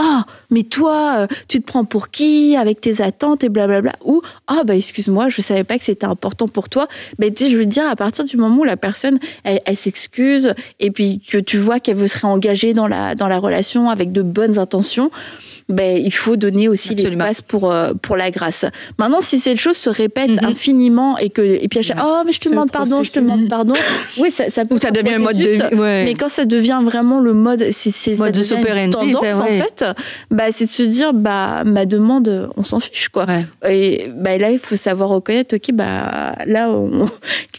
ah, mais toi, tu te prends pour qui avec tes attentes et blablabla. Ou, ah, bah, excuse-moi, je savais pas que c'était important pour toi. Ben, je veux dire, à partir du moment où la personne, elle s'excuse et puis que tu vois qu'elle veut se réengager dans la relation avec de bonnes intentions, ben, il faut donner aussi l'espace pour la grâce. Maintenant, si cette chose se répète infiniment et puis à chaque oh, mais je te demande pardon, oui, ça peut ça devient un mode de vie. Ouais. Mais quand ça devient vraiment le mode, c'est mode de une tendance, en fait, bah, c'est de se dire, bah, ma demande, on s'en fiche, quoi. Ouais. Et bah, là, il faut savoir reconnaître, ok, bah, là,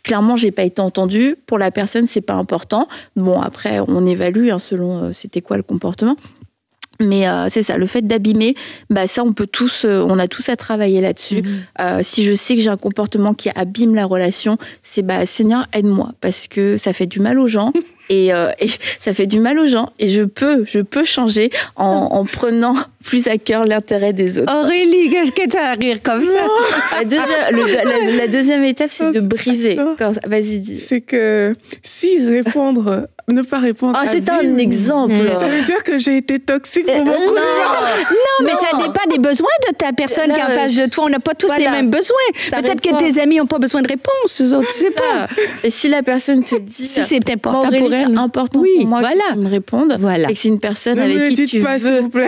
clairement, j'ai pas été entendue. Pour la personne, c'est pas important. Bon, après, on évalue, selon c'était quoi le comportement. Mais c'est ça, le fait d'abîmer, bah ça on a tous à travailler là-dessus. Si je sais que j'ai un comportement qui abîme la relation, c'est bah Seigneur aide-moi parce que ça fait du mal aux gens. Et ça fait du mal aux gens. Et je peux changer en prenant plus à cœur l'intérêt des autres. Aurélie, qu'est-ce que tu as à rire comme ça? La deuxième étape, c'est de briser. Vas-y, dis. C'est que ne pas répondre. Ah, c'est un exemple. Ça veut dire que j'ai été toxique pour beaucoup de gens. Non, mais ça dépend des besoins de ta personne qui est en face de toi. On n'a pas tous les mêmes besoins. Peut-être que tes amis n'ont pas besoin de réponse, eux autres, tu sais pas. Et si la personne te dit... Si c'est important pour elle. C'est important pour moi que tu me répondes. Voilà. Et que c'est une personne avec qui tu veux... s'il vous plaît.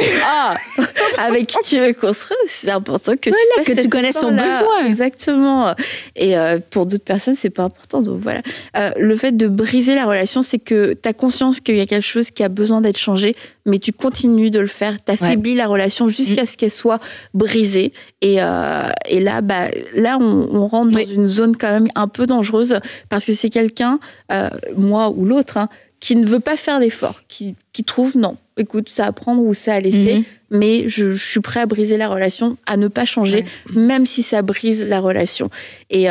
Avec qui tu veux construire, c'est important que tu connaisses son besoin. Exactement. Et pour d'autres personnes, c'est pas important. Donc voilà. Le fait de briser la relation, c'est que tu as conscience qu'il y a quelque chose qui a besoin d'être changé, mais tu continues de le faire. Tu affaiblis la relation jusqu'à ce qu'elle soit brisée. Et là, on rentre dans une zone quand même un peu dangereuse parce que c'est quelqu'un, moi ou l'autre, qui ne veut pas faire d'effort, qui trouve non. Écoute, ça à prendre ou ça à laisser, mais je suis prêt à briser la relation, à ne pas changer, même si ça brise la relation. Et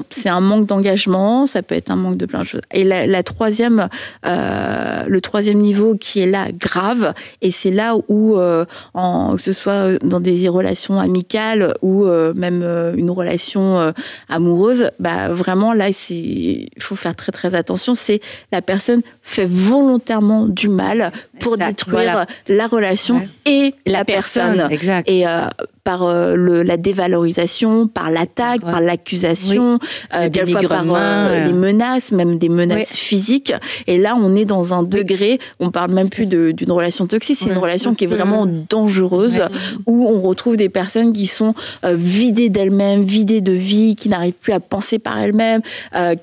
c'est un manque d'engagement, ça peut être un manque de plein de choses. Et le troisième niveau qui est là grave, et c'est là où, que ce soit dans des relations amicales ou même une relation amoureuse, vraiment là, il faut faire très très attention. C'est la personne fait volontairement du mal pour détruire la relation et la personne. Exact. Et par la dévalorisation, par l'attaque, par l'accusation, quelquefois par les menaces, même des menaces physiques. Et là, on est dans un degré, on parle même plus d'une relation toxique, c'est une relation qui est vraiment dangereuse, où on retrouve des personnes qui sont vidées d'elles-mêmes, vidées de vie, qui n'arrivent plus à penser par elles-mêmes,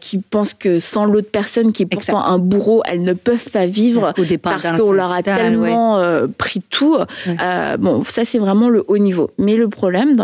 qui pensent que sans l'autre personne, qui est pourtant un bourreau, elles ne peuvent pas vivre parce qu'on leur a tellement pris tout. Ça, c'est vraiment le haut niveau. Mais le problème,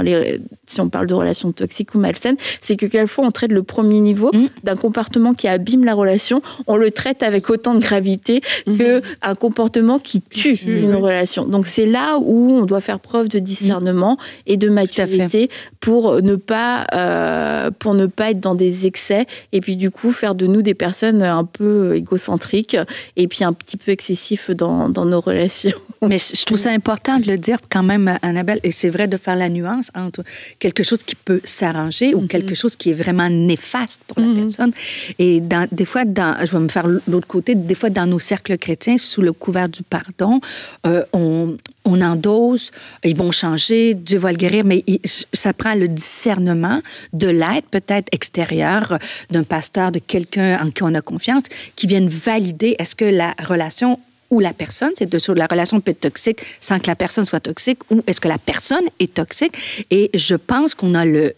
si on parle de relations toxiques ou malsaines, c'est que quelquefois, on traite le premier niveau d'un comportement qui abîme la relation, on le traite avec autant de gravité qu'un comportement qui tue une relation. Donc, c'est là où on doit faire preuve de discernement et de maturité pour ne pas être dans des excès et puis, du coup, faire de nous des personnes un peu égocentriques et puis un petit peu excessifs dans nos relations. Mais je trouve ça important de le dire quand même, Annabelle, et c'est vrai de faire la nuance entre quelque chose qui peut s'arranger ou quelque chose qui est vraiment néfaste pour la personne. Et des fois, je vais me faire l'autre côté, des fois dans nos cercles chrétiens, sous le couvert du pardon, on endosse, ils vont changer, Dieu va le guérir, mais ça prend le discernement de l'aide peut-être extérieure d'un pasteur, de quelqu'un en qui on a confiance, qui vienne valider est-ce que la relation ou la personne, la relation peut être toxique sans que la personne soit toxique, ou est-ce que la personne est toxique? Et je pense qu'on a et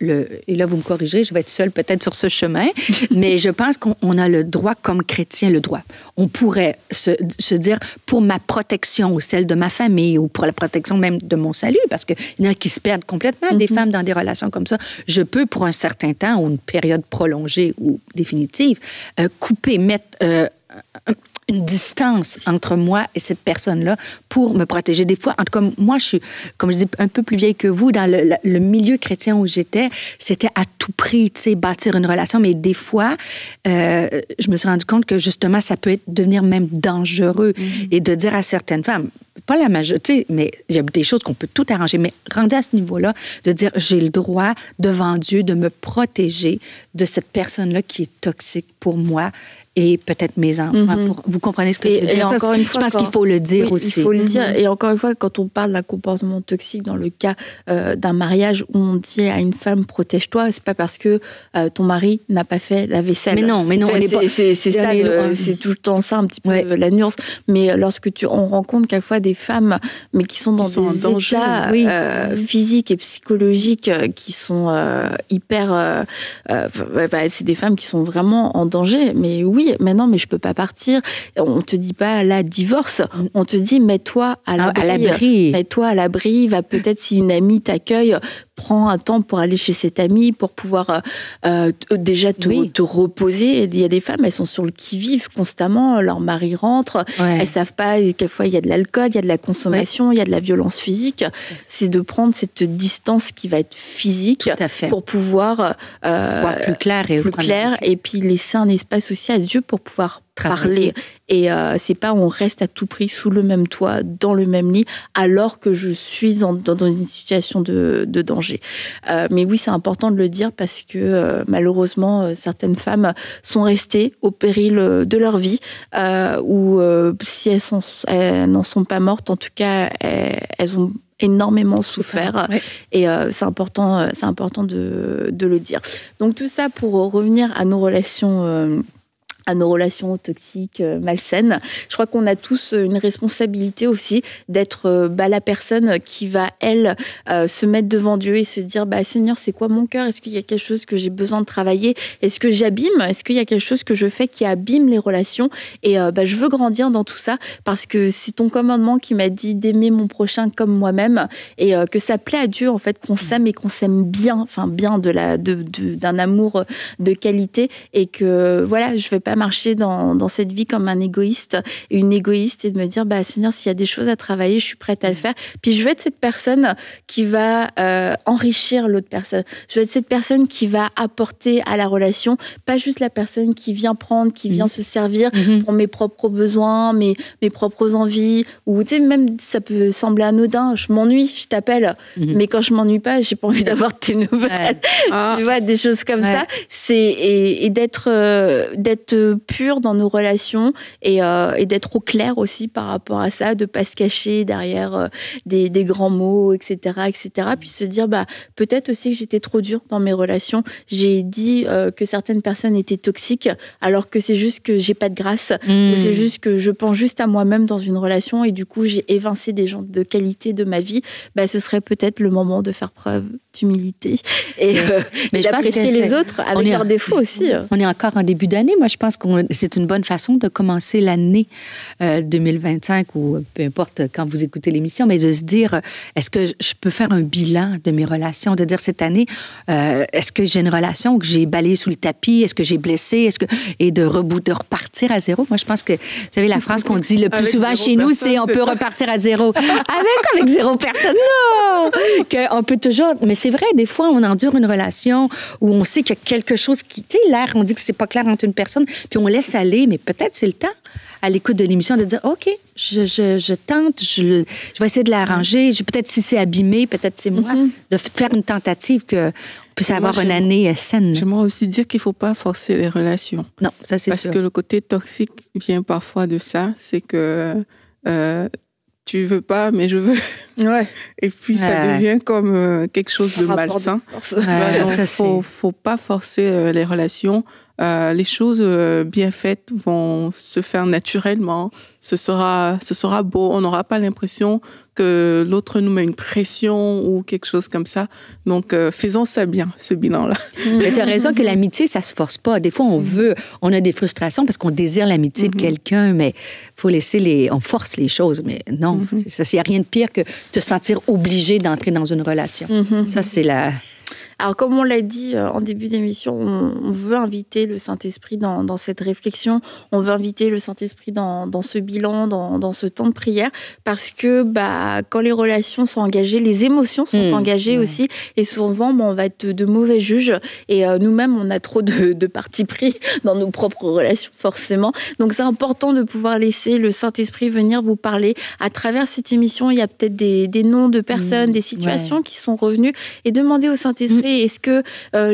là vous me corrigez, je vais être seule peut-être sur ce chemin, mais je pense qu'on a le droit comme chrétien, on pourrait se dire pour ma protection ou celle de ma famille ou pour la protection même de mon salut, parce qu'il y en a qui se perdent complètement, des femmes dans des relations comme ça, je peux pour un certain temps ou une période prolongée ou définitive couper, mettre une distance entre moi et cette personne-là pour me protéger. Des fois, en tout cas, moi, je suis, comme je dis, un peu plus vieille que vous. Dans le milieu chrétien où j'étais, c'était à tout prix, tu sais, bâtir une relation. Mais des fois, je me suis rendu compte que, justement, ça peut devenir même dangereux. Et de dire à certaines femmes, pas la majorité, mais il y a des choses qu'on peut tout arranger, mais rendu à ce niveau-là, de dire j'ai le droit devant Dieu de me protéger de cette personne-là qui est toxique pour moi et peut-être mes enfants. Vous comprenez ce que je veux dire? Ça, je pense qu'il faut le dire aussi. Il faut le dire. Et encore une fois, quand on parle d'un comportement toxique dans le cas d'un mariage où on dit à une femme protège-toi, c'est pas parce que ton mari n'a pas fait la vaisselle. Mais non, c'est ça, c'est tout le temps ça, un petit peu la nuance. Mais lorsque on rencontre quelquefois des femmes, mais qui sont dans des états physiques et psychologiques qui sont hyper... c'est des femmes qui sont vraiment en danger. Mais oui, mais non, mais je peux pas partir. On te dit pas là divorce. On te dit mets-toi à l'abri. Mets-toi à l'abri. Va peut-être si une amie t'accueille, prends un temps pour aller chez cette amie pour pouvoir déjà te reposer. Il y a des femmes, elles sont sur le qui-vive constamment. Leur mari rentre, elles savent pas. Quelquefois il y a de l'alcool, il y a de la consommation, il y a de la violence physique. C'est de prendre cette distance qui va être physique pour pouvoir voir plus clair et puis laisser un espace aussi à Dieu pour pouvoir parler. Et c'est pas on reste à tout prix sous le même toit, dans le même lit, alors que je suis dans une situation de danger. Mais oui, c'est important de le dire parce que malheureusement, certaines femmes sont restées au péril de leur vie, ou si elles n'en sont pas mortes, en tout cas, elles ont énormément souffert. Et c'est important de le dire. Donc tout ça pour revenir à nos relations toxiques, malsaines. Je crois qu'on a tous une responsabilité aussi d'être la personne qui va, elle, se mettre devant Dieu et se dire, Seigneur, c'est quoi mon cœur? Est-ce qu'il y a quelque chose que j'ai besoin de travailler? Est-ce que j'abîme? Est-ce qu'il y a quelque chose que je fais qui abîme les relations? Et je veux grandir dans tout ça parce que c'est ton commandement qui m'a dit d'aimer mon prochain comme moi-même et que ça plaît à Dieu, en fait, qu'on s'aime et qu'on s'aime bien, enfin bien d'un amour de qualité et que, voilà, je vais pas marcher dans cette vie comme un égoïste, une égoïste et de me dire, Seigneur, s'il y a des choses à travailler, je suis prête à le faire. Puis je veux être cette personne qui va enrichir l'autre personne. Je veux être cette personne qui va apporter à la relation, pas juste la personne qui vient prendre, qui vient se servir pour mes propres besoins, mes propres envies, ou tu sais, même ça peut sembler anodin, je m'ennuie, je t'appelle, mais quand je m'ennuie pas, j'ai pas envie d'avoir tes nouvelles. Tu vois, des choses comme ça. Et d'être pur dans nos relations et d'être au clair aussi par rapport à ça, de pas se cacher derrière des grands mots, etc., etc. Puis se dire, peut-être aussi que j'étais trop dure dans mes relations. J'ai dit que certaines personnes étaient toxiques, alors que c'est juste que j'ai pas de grâce. C'est juste que je pense juste à moi-même dans une relation et du coup, j'ai évincé des gens de qualité de ma vie. Ce serait peut-être le moment de faire preuve d'humilité et d'apprécier les autres avec leurs défauts aussi. On est encore en début d'année. Moi, je pense que c'est une bonne façon de commencer l'année 2025 ou peu importe quand vous écoutez l'émission, mais de se dire, est-ce que je peux faire un bilan de mes relations, de dire cette année, est-ce que j'ai une relation que j'ai balayée sous le tapis, est-ce que j'ai blessé, et de repartir à zéro. Moi, je pense que, vous savez, la phrase qu'on dit le plus souvent chez nous, c'est on peut repartir à zéro. Avec zéro personne, non! On peut toujours, mais c'est vrai, des fois, on endure une relation où on sait qu'il y a quelque chose qui, tu sais, l'air, on dit que c'est pas clair entre une personne, puis on laisse aller, mais peut-être c'est le temps, à l'écoute de l'émission, de dire, OK, je tente, je vais essayer de l'arranger. Peut-être si c'est abîmé, peut-être c'est moi, de faire une tentative que puisse avoir une année saine. J'aimerais aussi dire qu'il ne faut pas forcer les relations. Non, ça c'est sûr. Parce que le côté toxique vient parfois de ça, c'est que tu veux pas, mais je veux. Ouais. Et puis ça devient comme quelque chose de malsain. Donc, faut pas forcer les relations. Les choses bien faites vont se faire naturellement. Ce sera beau. On n'aura pas l'impression que l'autre nous met une pression ou quelque chose comme ça. Donc, faisons ça bien, ce bilan-là. Mais tu as raison que l'amitié, ça se force pas. Des fois, on a des frustrations parce qu'on désire l'amitié de quelqu'un, mais faut on force les choses. Mais non, il n'y a rien de pire que te sentir obligé d'entrer dans une relation. Ça, c'est la... Alors, comme on l'a dit en début d'émission, on veut inviter le Saint-Esprit dans cette réflexion. On veut inviter le Saint-Esprit dans ce bilan, dans ce temps de prière, parce que quand les relations sont engagées, les émotions sont engagées aussi. Et souvent, on va être de mauvais juges. Et nous-mêmes, on a trop de parti pris dans nos propres relations, forcément. Donc, c'est important de pouvoir laisser le Saint-Esprit venir vous parler. À travers cette émission, il y a peut-être des noms de personnes, des situations qui sont revenues. Et demander au Saint-Esprit, est-ce que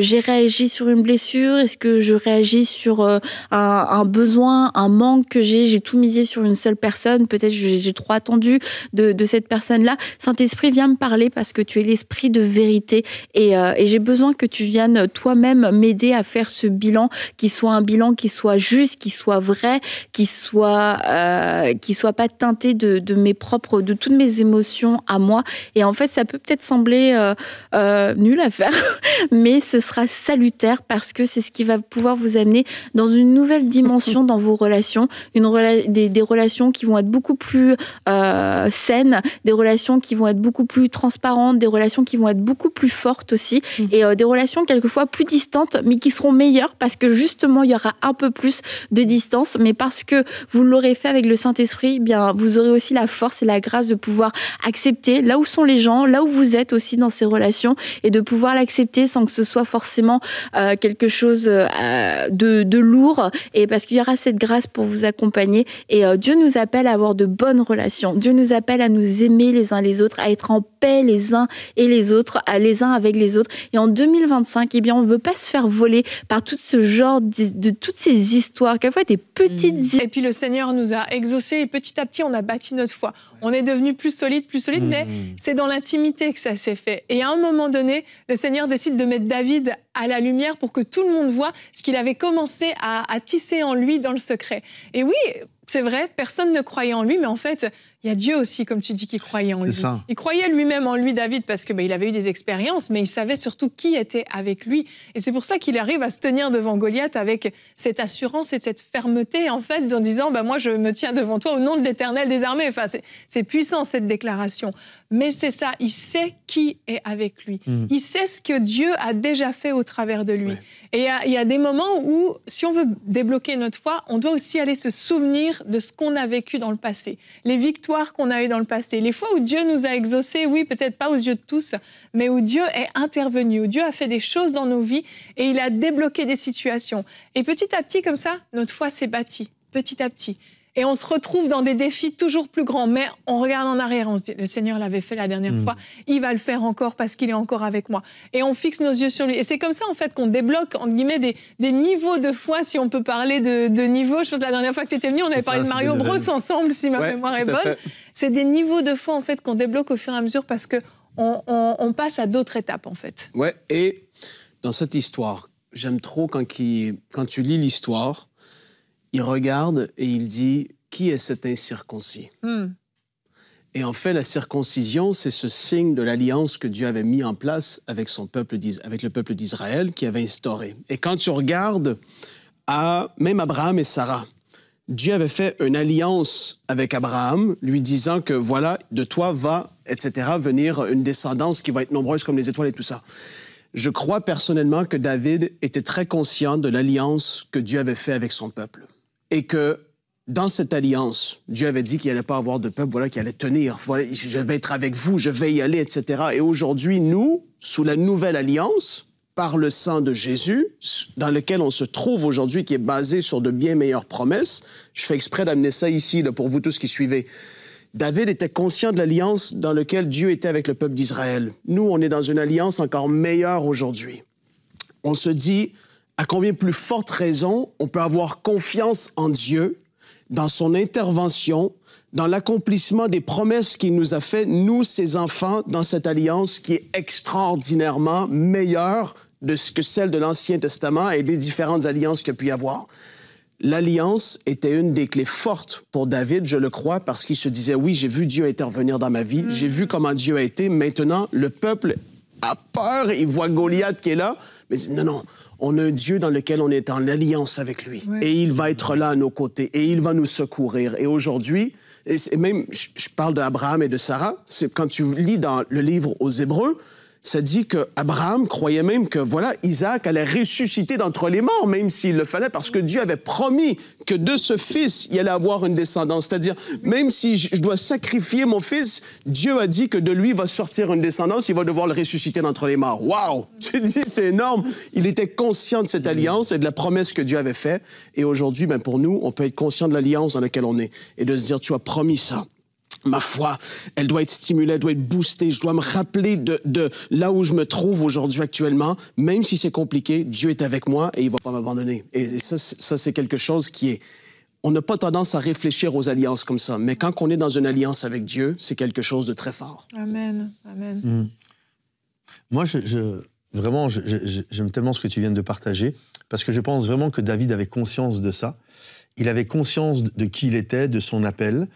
j'ai réagi sur une blessure? Est-ce que je réagis sur un besoin, un manque que j'ai tout misé sur une seule personne? Peut-être j'ai trop attendu de cette personne-là. Saint-Esprit, viens me parler parce que tu es l'esprit de vérité. Et j'ai besoin que tu viennes toi-même m'aider à faire ce bilan, qui soit un bilan qui soit juste, qui soit vrai, qui soit pas teinté de toutes mes émotions à moi. Et en fait, ça peut peut-être sembler nul à faire, mais ce sera salutaire parce que c'est ce qui va pouvoir vous amener dans une nouvelle dimension dans vos relations, des relations qui vont être beaucoup plus saines, des relations qui vont être beaucoup plus transparentes, des relations qui vont être beaucoup plus fortes aussi, et des relations quelquefois plus distantes, mais qui seront meilleures parce que justement, il y aura un peu plus de distance, mais parce que vous l'aurez fait avec le Saint-Esprit, bien, vous aurez aussi la force et la grâce de pouvoir accepter là où sont les gens, là où vous êtes aussi dans ces relations, et de pouvoir l'accepter sans que ce soit forcément quelque chose de lourd, et parce qu'il y aura cette grâce pour vous accompagner. Et Dieu nous appelle à avoir de bonnes relations. Dieu nous appelle à nous aimer les uns les autres, à être en paix les uns et les autres, les uns avec les autres. Et en 2025, eh bien, on ne veut pas se faire voler par tout ce genre de toutes ces histoires, quelquefois des petites histoires. Et puis le Seigneur nous a exaucés et petit à petit, on a bâti notre foi. On est devenu plus solide, mais c'est dans l'intimité que ça s'est fait. Et à un moment donné, le Seigneur décide de mettre David à la lumière pour que tout le monde voit ce qu'il avait commencé à tisser en lui dans le secret. Et oui, c'est vrai, personne ne croyait en lui, mais en fait, il y a Dieu aussi, comme tu dis, qui croyait en lui. Ça. Il croyait lui-même en lui, David, parce que il avait eu des expériences, mais il savait surtout qui était avec lui. Et c'est pour ça qu'il arrive à se tenir devant Goliath avec cette assurance et cette fermeté, en fait, en disant moi, je me tiens devant toi au nom de l'Éternel des armées. Enfin, c'est puissant, cette déclaration. Mais c'est ça, il sait qui est avec lui. Il sait ce que Dieu a déjà fait au travers de lui. Ouais. Et il y a des moments où, si on veut débloquer notre foi, on doit aussi aller se souvenir de ce qu'on a vécu dans le passé, les victoires qu'on a eues dans le passé, les fois où Dieu nous a exaucés, oui, peut-être pas aux yeux de tous, mais où Dieu est intervenu, où Dieu a fait des choses dans nos vies et il a débloqué des situations. Et petit à petit, comme ça, notre foi s'est bâtie, petit à petit. Et on se retrouve dans des défis toujours plus grands. Mais on regarde en arrière, on se dit, le Seigneur l'avait fait la dernière fois, il va le faire encore parce qu'il est encore avec moi. Et on fixe nos yeux sur lui. Et c'est comme ça, en fait, qu'on débloque, entre guillemets, des niveaux de foi, si on peut parler de niveaux. Je pense que la dernière fois que tu étais venu, on avait parlé de Mario Bros ensemble, si ma mémoire est bonne. C'est des niveaux de foi, en fait, qu'on débloque au fur et à mesure parce qu'on passe à d'autres étapes, en fait. Ouais, et dans cette histoire, j'aime trop quand tu lis l'histoire, il regarde et il dit « Qui est cet incirconcis ?» Et en fait, la circoncision, c'est ce signe de l'alliance que Dieu avait mis en place avec avec le peuple d'Israël qui avait instauré. Et quand tu regardes même Abraham et Sarah, Dieu avait fait une alliance avec Abraham, lui disant que voilà, de toi va, etc., venir une descendance qui va être nombreuse comme les étoiles et tout ça. Je crois personnellement que David était très conscient de l'alliance que Dieu avait fait avec son peuple. Et que dans cette alliance, Dieu avait dit qu'il n'allait pas avoir de peuple, voilà, qui allait tenir. Voilà, je vais être avec vous, je vais y aller, etc. Et aujourd'hui, nous, sous la nouvelle alliance, par le sang de Jésus, dans lequel on se trouve aujourd'hui, qui est basé sur de bien meilleures promesses, je fais exprès d'amener ça ici, là, pour vous tous qui suivez. David était conscient de l'alliance dans laquelle Dieu était avec le peuple d'Israël. Nous, on est dans une alliance encore meilleure aujourd'hui. On se dit, à combien plus forte raison on peut avoir confiance en Dieu, dans son intervention, dans l'accomplissement des promesses qu'il nous a faites, nous, ses enfants, dans cette alliance qui est extraordinairement meilleure que celle de l'Ancien Testament et des différentes alliances qu'il y a pu y avoir. L'alliance était une des clés fortes pour David, je le crois, parce qu'il se disait, oui, j'ai vu Dieu intervenir dans ma vie, j'ai vu comment Dieu a été, maintenant, le peuple a peur, il voit Goliath qui est là, mais non, on a un Dieu dans lequel on est en alliance avec lui. Ouais. Et il va être là à nos côtés. Et il va nous secourir. Et aujourd'hui, et même, je parle d'Abraham et de Sarah, c'est quand tu lis dans le livre aux Hébreux, Ça dit qu'Abraham croyait même que, voilà, Isaac allait ressusciter d'entre les morts, même s'il le fallait, parce que Dieu avait promis que de ce fils, il allait avoir une descendance. C'est-à-dire, même si je dois sacrifier mon fils, Dieu a dit que de lui va sortir une descendance, il va devoir le ressusciter d'entre les morts. Wow! Tu dis, c'est énorme. Il était conscient de cette alliance et de la promesse que Dieu avait faite. Et aujourd'hui, ben, pour nous, on peut être conscient de l'alliance dans laquelle on est et de se dire, tu as promis ça. Ma foi, elle doit être stimulée, elle doit être boostée. Je dois me rappeler de là où je me trouve aujourd'hui actuellement. Même si c'est compliqué, Dieu est avec moi et il ne va pas m'abandonner. Et ça, c'est quelque chose qui est... On n'a pas tendance à réfléchir aux alliances comme ça. Mais quand on est dans une alliance avec Dieu, c'est quelque chose de très fort. Amen. Amen. Moi, vraiment, j'aime tellement ce que tu viens de partager parce que je pense vraiment que David avait conscience de ça. Il avait conscience de qui il était, de son appel.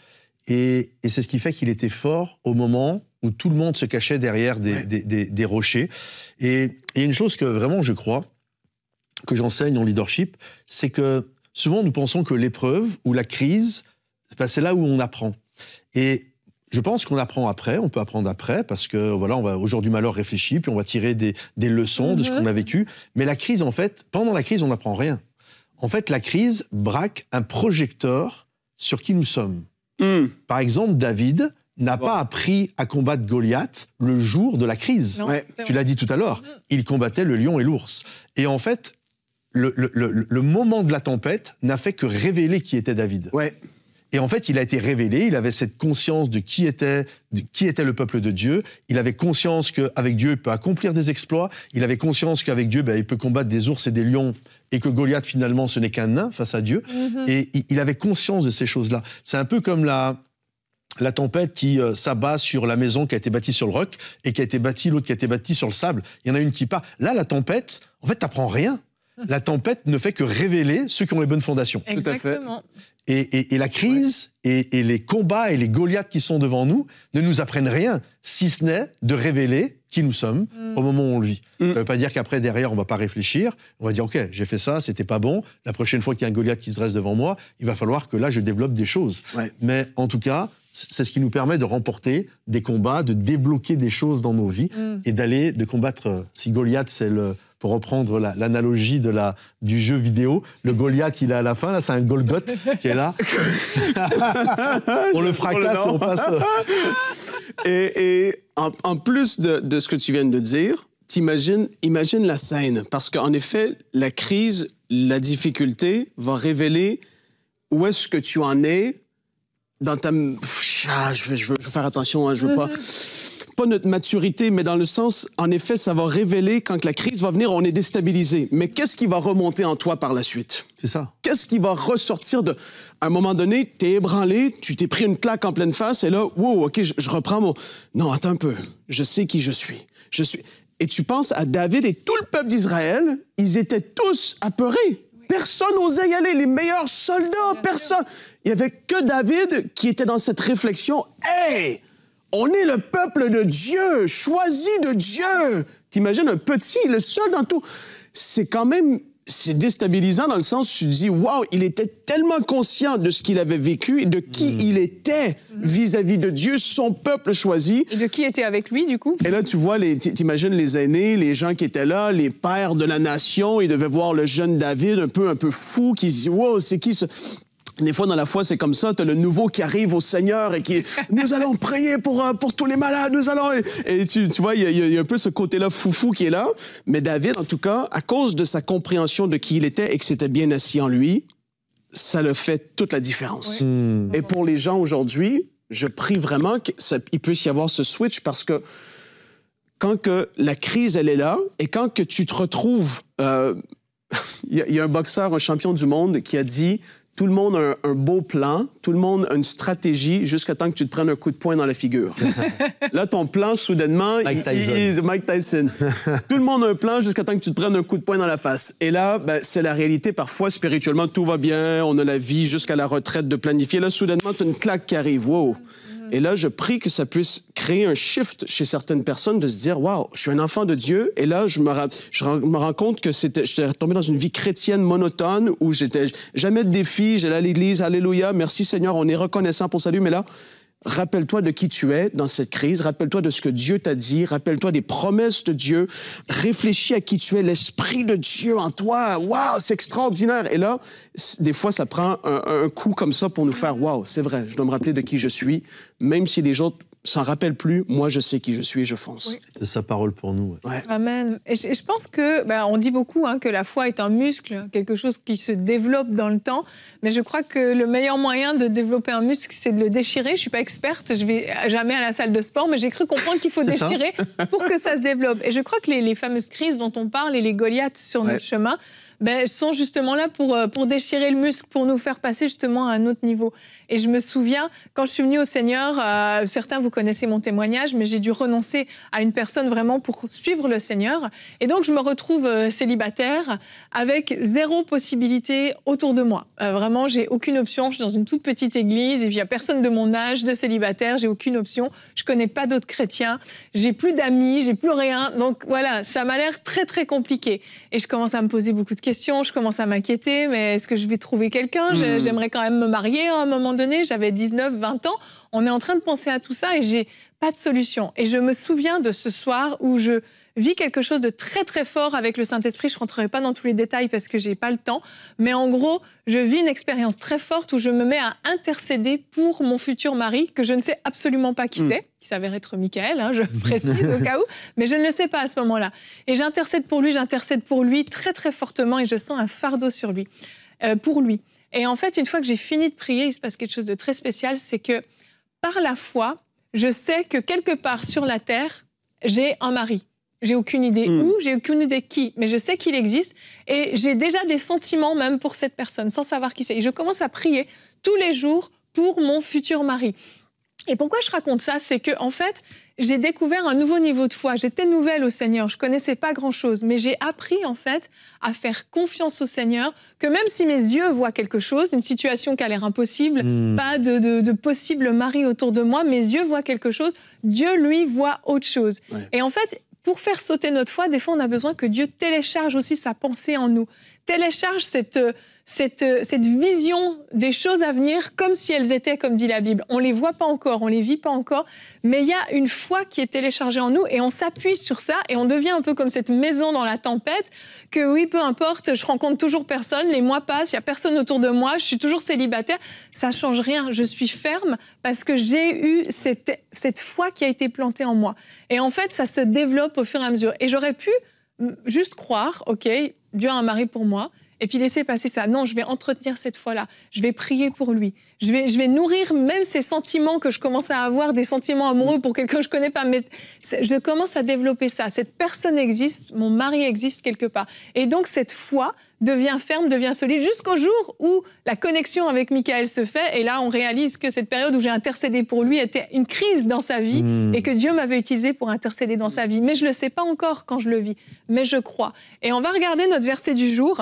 Et c'est ce qui fait qu'il était fort au moment où tout le monde se cachait derrière des rochers. Et il y a une chose que vraiment je crois, que j'enseigne en leadership, c'est que souvent nous pensons que l'épreuve ou la crise, c'est là où on apprend. Et je pense qu'on apprend après, on peut apprendre après, parce que voilà, on va au jour du malheur réfléchir, puis on va tirer des leçons de ce qu'on a vécu. Mais la crise, en fait, pendant la crise, on n'apprend rien. En fait, la crise braque un projecteur sur qui nous sommes. Par exemple, David n'a pas appris à combattre Goliath le jour de la crise. Non, tu l'as dit tout à l'heure, il combattait le lion et l'ours. Et en fait, le moment de la tempête n'a fait que révéler qui était David. Et en fait, il a été révélé, il avait cette conscience de qui était le peuple de Dieu. Il avait conscience qu'avec Dieu, il peut accomplir des exploits. Il avait conscience qu'avec Dieu, il peut combattre des ours et des lions et que Goliath, finalement, ce n'est qu'un nain face à Dieu. Et il avait conscience de ces choses-là. C'est un peu comme la tempête qui s'abat sur la maison qui a été bâtie sur le roc et qui a été bâtie, l'autre qui a été bâtie sur le sable. Il y en a une qui part. Là, la tempête, en fait, t'apprends rien. La tempête ne fait que révéler ceux qui ont les bonnes fondations. Exactement. Et la crise et les combats et les Goliaths qui sont devant nous ne nous apprennent rien, si ce n'est de révéler qui nous sommes au moment où on le vit. Ça ne veut pas dire qu'après, derrière, on ne va pas réfléchir. On va dire, OK, j'ai fait ça, c'était pas bon. La prochaine fois qu'il y a un Goliath qui se dresse devant moi, il va falloir que là, je développe des choses. Mais en tout cas, c'est ce qui nous permet de remporter des combats, de débloquer des choses dans nos vies et de combattre. Si Goliath, c'est pour reprendre l'analogie du jeu vidéo, le Goliath, il est à la fin, là, c'est un Golgoth qui est là. On le fracasse et on passe. Et en plus de ce que tu viens de dire, imagine la scène. Parce qu'en effet, la crise, la difficulté va révéler où est-ce que tu en es dans ta... Je veux faire attention, je veux pas notre maturité, mais dans le sens, en effet, ça va révéler quand la crise va venir, on est déstabilisé. Mais qu'est-ce qui va remonter en toi par la suite? C'est ça. Qu'est-ce qui va ressortir de... À un moment donné, t'es ébranlé, tu t'es pris une claque en pleine face, et là, wow, OK, je reprends mon... Non, attends un peu. Je sais qui je suis. Et tu penses à David et tout le peuple d'Israël, ils étaient tous apeurés. Personne n'osait y aller, les meilleurs soldats, personne. Il n'y avait que David qui était dans cette réflexion. Hey! On est le peuple de Dieu, choisi de Dieu. T'imagines un petit, le seul dans tout. C'est quand même, c'est déstabilisant dans le sens où tu te dis, waouh, il était tellement conscient de ce qu'il avait vécu et de qui il était vis-à-vis de Dieu, son peuple choisi. Et de qui était avec lui, du coup? Et là, tu vois, t'imagines les aînés, les gens qui étaient là, les pères de la nation, ils devaient voir le jeune David un peu fou, qui se dit, wow, c'est qui ce... Des fois, dans la foi, c'est comme ça. T'as le nouveau qui arrive au Seigneur et qui nous allons prier pour tous les malades, nous allons... Et tu vois, il y a un peu ce côté-là foufou qui est là. Mais David, en tout cas, à cause de sa compréhension de qui il était et que c'était bien assis en lui, ça le fait toute la différence. Et pour les gens aujourd'hui, je prie vraiment qu'il puisse y avoir ce switch parce que quand que la crise, elle est là et quand que tu te retrouves... Il y a un boxeur, un champion du monde qui a dit... Tout le monde a un beau plan, tout le monde a une stratégie jusqu'à temps que tu te prennes un coup de poing dans la figure. Là, ton plan, soudainement, Mike Tyson. Tout le monde a un plan jusqu'à temps que tu te prennes un coup de poing dans la face. Et là, c'est la réalité. Parfois, spirituellement, tout va bien, on a la vie jusqu'à la retraite de planifier. Là, soudainement, tu as une claque qui arrive. Wow! Et là, je prie que ça puisse créer un shift chez certaines personnes de se dire, waouh, je suis un enfant de Dieu. Et là, je me rends compte que j'étais tombé dans une vie chrétienne monotone où j'étais jamais de défi, j'allais à l'église, alléluia, merci Seigneur, on est reconnaissant pour salut. Mais là, rappelle-toi de qui tu es dans cette crise, rappelle-toi de ce que Dieu t'a dit, rappelle-toi des promesses de Dieu, réfléchis à qui tu es, l'Esprit de Dieu en toi, waouh, c'est extraordinaire. Et là, des fois, ça prend un coup comme ça pour nous faire, waouh, c'est vrai, je dois me rappeler de qui je suis, même si les autres s'en rappellent plus, moi je sais qui je suis et je fonce. Oui. C'est sa parole pour nous. Ouais. Amen. Et je pense que, on dit beaucoup que la foi est un muscle, quelque chose qui se développe dans le temps, mais je crois que le meilleur moyen de développer un muscle, c'est de le déchirer. Je ne suis pas experte, je ne vais jamais à la salle de sport, mais j'ai cru comprendre qu'il faut déchirer pour que ça se développe. Et je crois que les fameuses crises dont on parle et les Goliaths sur notre chemin, sont justement là pour déchirer le muscle, pour nous faire passer justement à un autre niveau. Et je me souviens, quand je suis venue au Seigneur, certains, vous connaissez mon témoignage, mais j'ai dû renoncer à une personne vraiment pour suivre le Seigneur. Et donc, je me retrouve célibataire avec 0 possibilité autour de moi. Vraiment, j'ai aucune option. Je suis dans une toute petite église et il n'y a personne de mon âge de célibataire. J'ai aucune option. Je ne connais pas d'autres chrétiens. J'ai plus d'amis, j'ai plus rien. Donc voilà, ça m'a l'air très, très compliqué. Et je commence à me poser beaucoup de questions. Je commence à m'inquiéter. Mais est-ce que je vais trouver quelqu'un ? J'aimerais quand même me marier à un moment donné. J'avais 19, 20 ans. On est en train de penser à tout ça et j'ai pas de solution. Et je me souviens de ce soir où je vis quelque chose de très, très fort avec le Saint-Esprit. Je rentrerai pas dans tous les détails parce que j'ai pas le temps. Mais en gros, je vis une expérience très forte où je me mets à intercéder pour mon futur mari, que je ne sais absolument pas qui c'est, qui s'avère être Michael, je précise au cas où, mais je ne le sais pas à ce moment-là. Et j'intercède pour lui très, très fortement et je sens un fardeau sur lui, pour lui. Et en fait, une fois que j'ai fini de prier, il se passe quelque chose de très spécial, c'est que par la foi, je sais que quelque part sur la terre, j'ai un mari. J'ai aucune idée où, j'ai aucune idée qui, mais je sais qu'il existe et j'ai déjà des sentiments même pour cette personne, sans savoir qui c'est. Et je commence à prier tous les jours pour mon futur mari. Et pourquoi je raconte ça ? C'est que, en fait, j'ai découvert un nouveau niveau de foi. J'étais nouvelle au Seigneur, je connaissais pas grand-chose, mais j'ai appris, en fait, à faire confiance au Seigneur, que même si mes yeux voient quelque chose, une situation qui a l'air impossible, pas de possible mari autour de moi, mes yeux voient quelque chose, Dieu, lui, voit autre chose. Ouais. Et en fait, pour faire sauter notre foi, des fois, on a besoin que Dieu télécharge aussi sa pensée en nous, télécharge cette vision des choses à venir comme si elles étaient, comme dit la Bible. On ne les voit pas encore, on ne les vit pas encore, mais il y a une foi qui est téléchargée en nous et on s'appuie sur ça et on devient un peu comme cette maison dans la tempête que oui, peu importe, je rencontre toujours personne, les mois passent, il n'y a personne autour de moi, je suis toujours célibataire, ça ne change rien, je suis ferme parce que j'ai eu cette foi qui a été plantée en moi. Et en fait, ça se développe au fur et à mesure. Et j'aurais pu juste croire, OK, Dieu a un mari pour moi, et puis laisser passer ça. Non, je vais entretenir cette foi-là. Je vais prier pour lui. Je vais nourrir même ces sentiments que je commence à avoir, des sentiments amoureux pour quelqu'un que je ne connais pas. Mais je commence à développer ça. Cette personne existe, mon mari existe quelque part. Et donc, cette foi devient ferme, devient solide, jusqu'au jour où la connexion avec Michael se fait. Et là, on réalise que cette période où j'ai intercédé pour lui était une crise dans sa vie et que Dieu m'avait utilisé pour intercéder dans sa vie. Mais je ne le sais pas encore quand je le vis. Mais je crois. Et on va regarder notre verset du jour.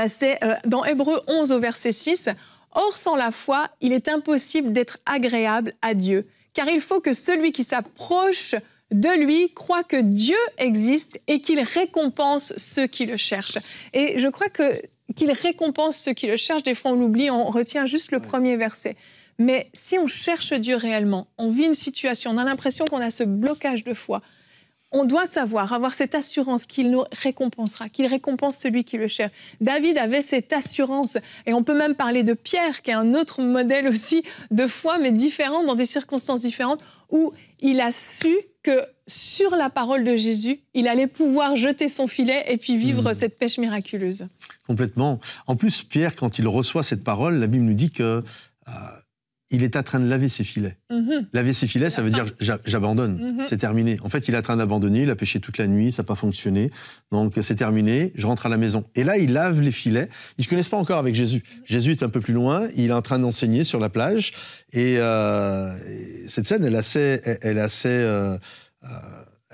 C'est dans Hébreux 11 au verset 6. « Or, sans la foi, il est impossible d'être agréable à Dieu, car il faut que celui qui s'approche de lui croit que Dieu existe et qu'il récompense ceux qui le cherchent. » Et je crois qu'il récompense ceux qui le cherchent. Des fois, on l'oublie, on retient juste le premier verset. Mais si on cherche Dieu réellement, on vit une situation, on a l'impression qu'on a ce blocage de foi, on doit avoir cette assurance qu'il nous récompensera, qu'il récompense celui qui le cherche. David avait cette assurance, et on peut même parler de Pierre, qui est un autre modèle aussi de foi, mais différent, dans des circonstances différentes, où il a su que sur la parole de Jésus, il allait pouvoir jeter son filet et puis vivre cette pêche miraculeuse. Complètement. En plus, Pierre, quand il reçoit cette parole, la Bible nous dit que il est en train de laver ses filets. Laver ses filets, ça veut dire j'abandonne, c'est terminé. En fait, il est en train d'abandonner, il a pêché toute la nuit, ça n'a pas fonctionné, donc c'est terminé, je rentre à la maison. Et là, il lave les filets. Ils ne se connaissent pas encore avec Jésus. Jésus est un peu plus loin, il est en train d'enseigner sur la plage, et cette scène, elle est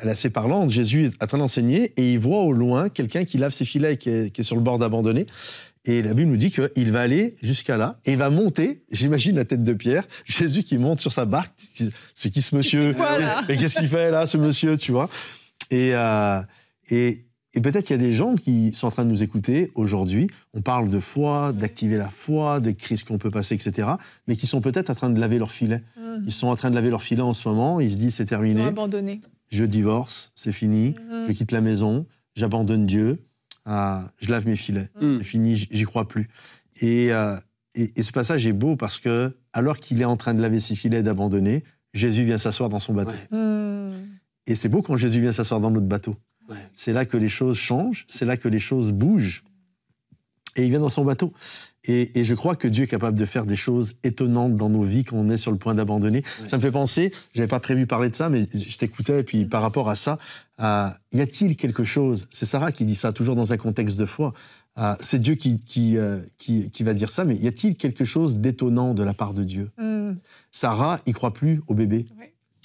assez parlante. Jésus est en train d'enseigner, et il voit au loin quelqu'un qui lave ses filets, qui est sur le bord d'abandonner. Et la Bible nous dit qu'il va aller jusqu'à là et il va monter, j'imagine la tête de Pierre, Jésus qui monte sur sa barque. C'est qui ce monsieur ? Et qu'est-ce qu'il fait là, ce monsieur, tu vois ? Et peut-être qu'il y a des gens qui sont en train de nous écouter aujourd'hui. On parle de foi, d'activer la foi, des crises qu'on peut passer, etc. Mais qui sont peut-être en train de laver leur filet. Ils sont en train de laver leur filet en ce moment. Ils se disent, c'est terminé. Ils ont abandonné. Je divorce, c'est fini. Je quitte la maison, j'abandonne Dieu. Je lave mes filets. C'est fini, j'y crois plus. Et ce passage est beau parce que, alors qu'il est en train de laver ses filets et d'abandonner, Jésus vient s'asseoir dans son bateau. Et c'est beau quand Jésus vient s'asseoir dans notre bateau. C'est là que les choses changent, c'est là que les choses bougent. Et il vient dans son bateau. Et je crois que Dieu est capable de faire des choses étonnantes dans nos vies quand on est sur le point d'abandonner. Ça me fait penser, je n'avais pas prévu parler de ça, mais je t'écoutais, et puis par rapport à ça, y a-t-il quelque chose, c'est Sarah qui dit ça, toujours dans un contexte de foi, c'est Dieu qui va dire ça, mais y a-t-il quelque chose d'étonnant de la part de Dieu? Sarah, il ne croit plus au bébé.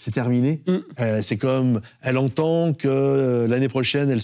C'est terminé. C'est comme, elle entend que l'année prochaine, elle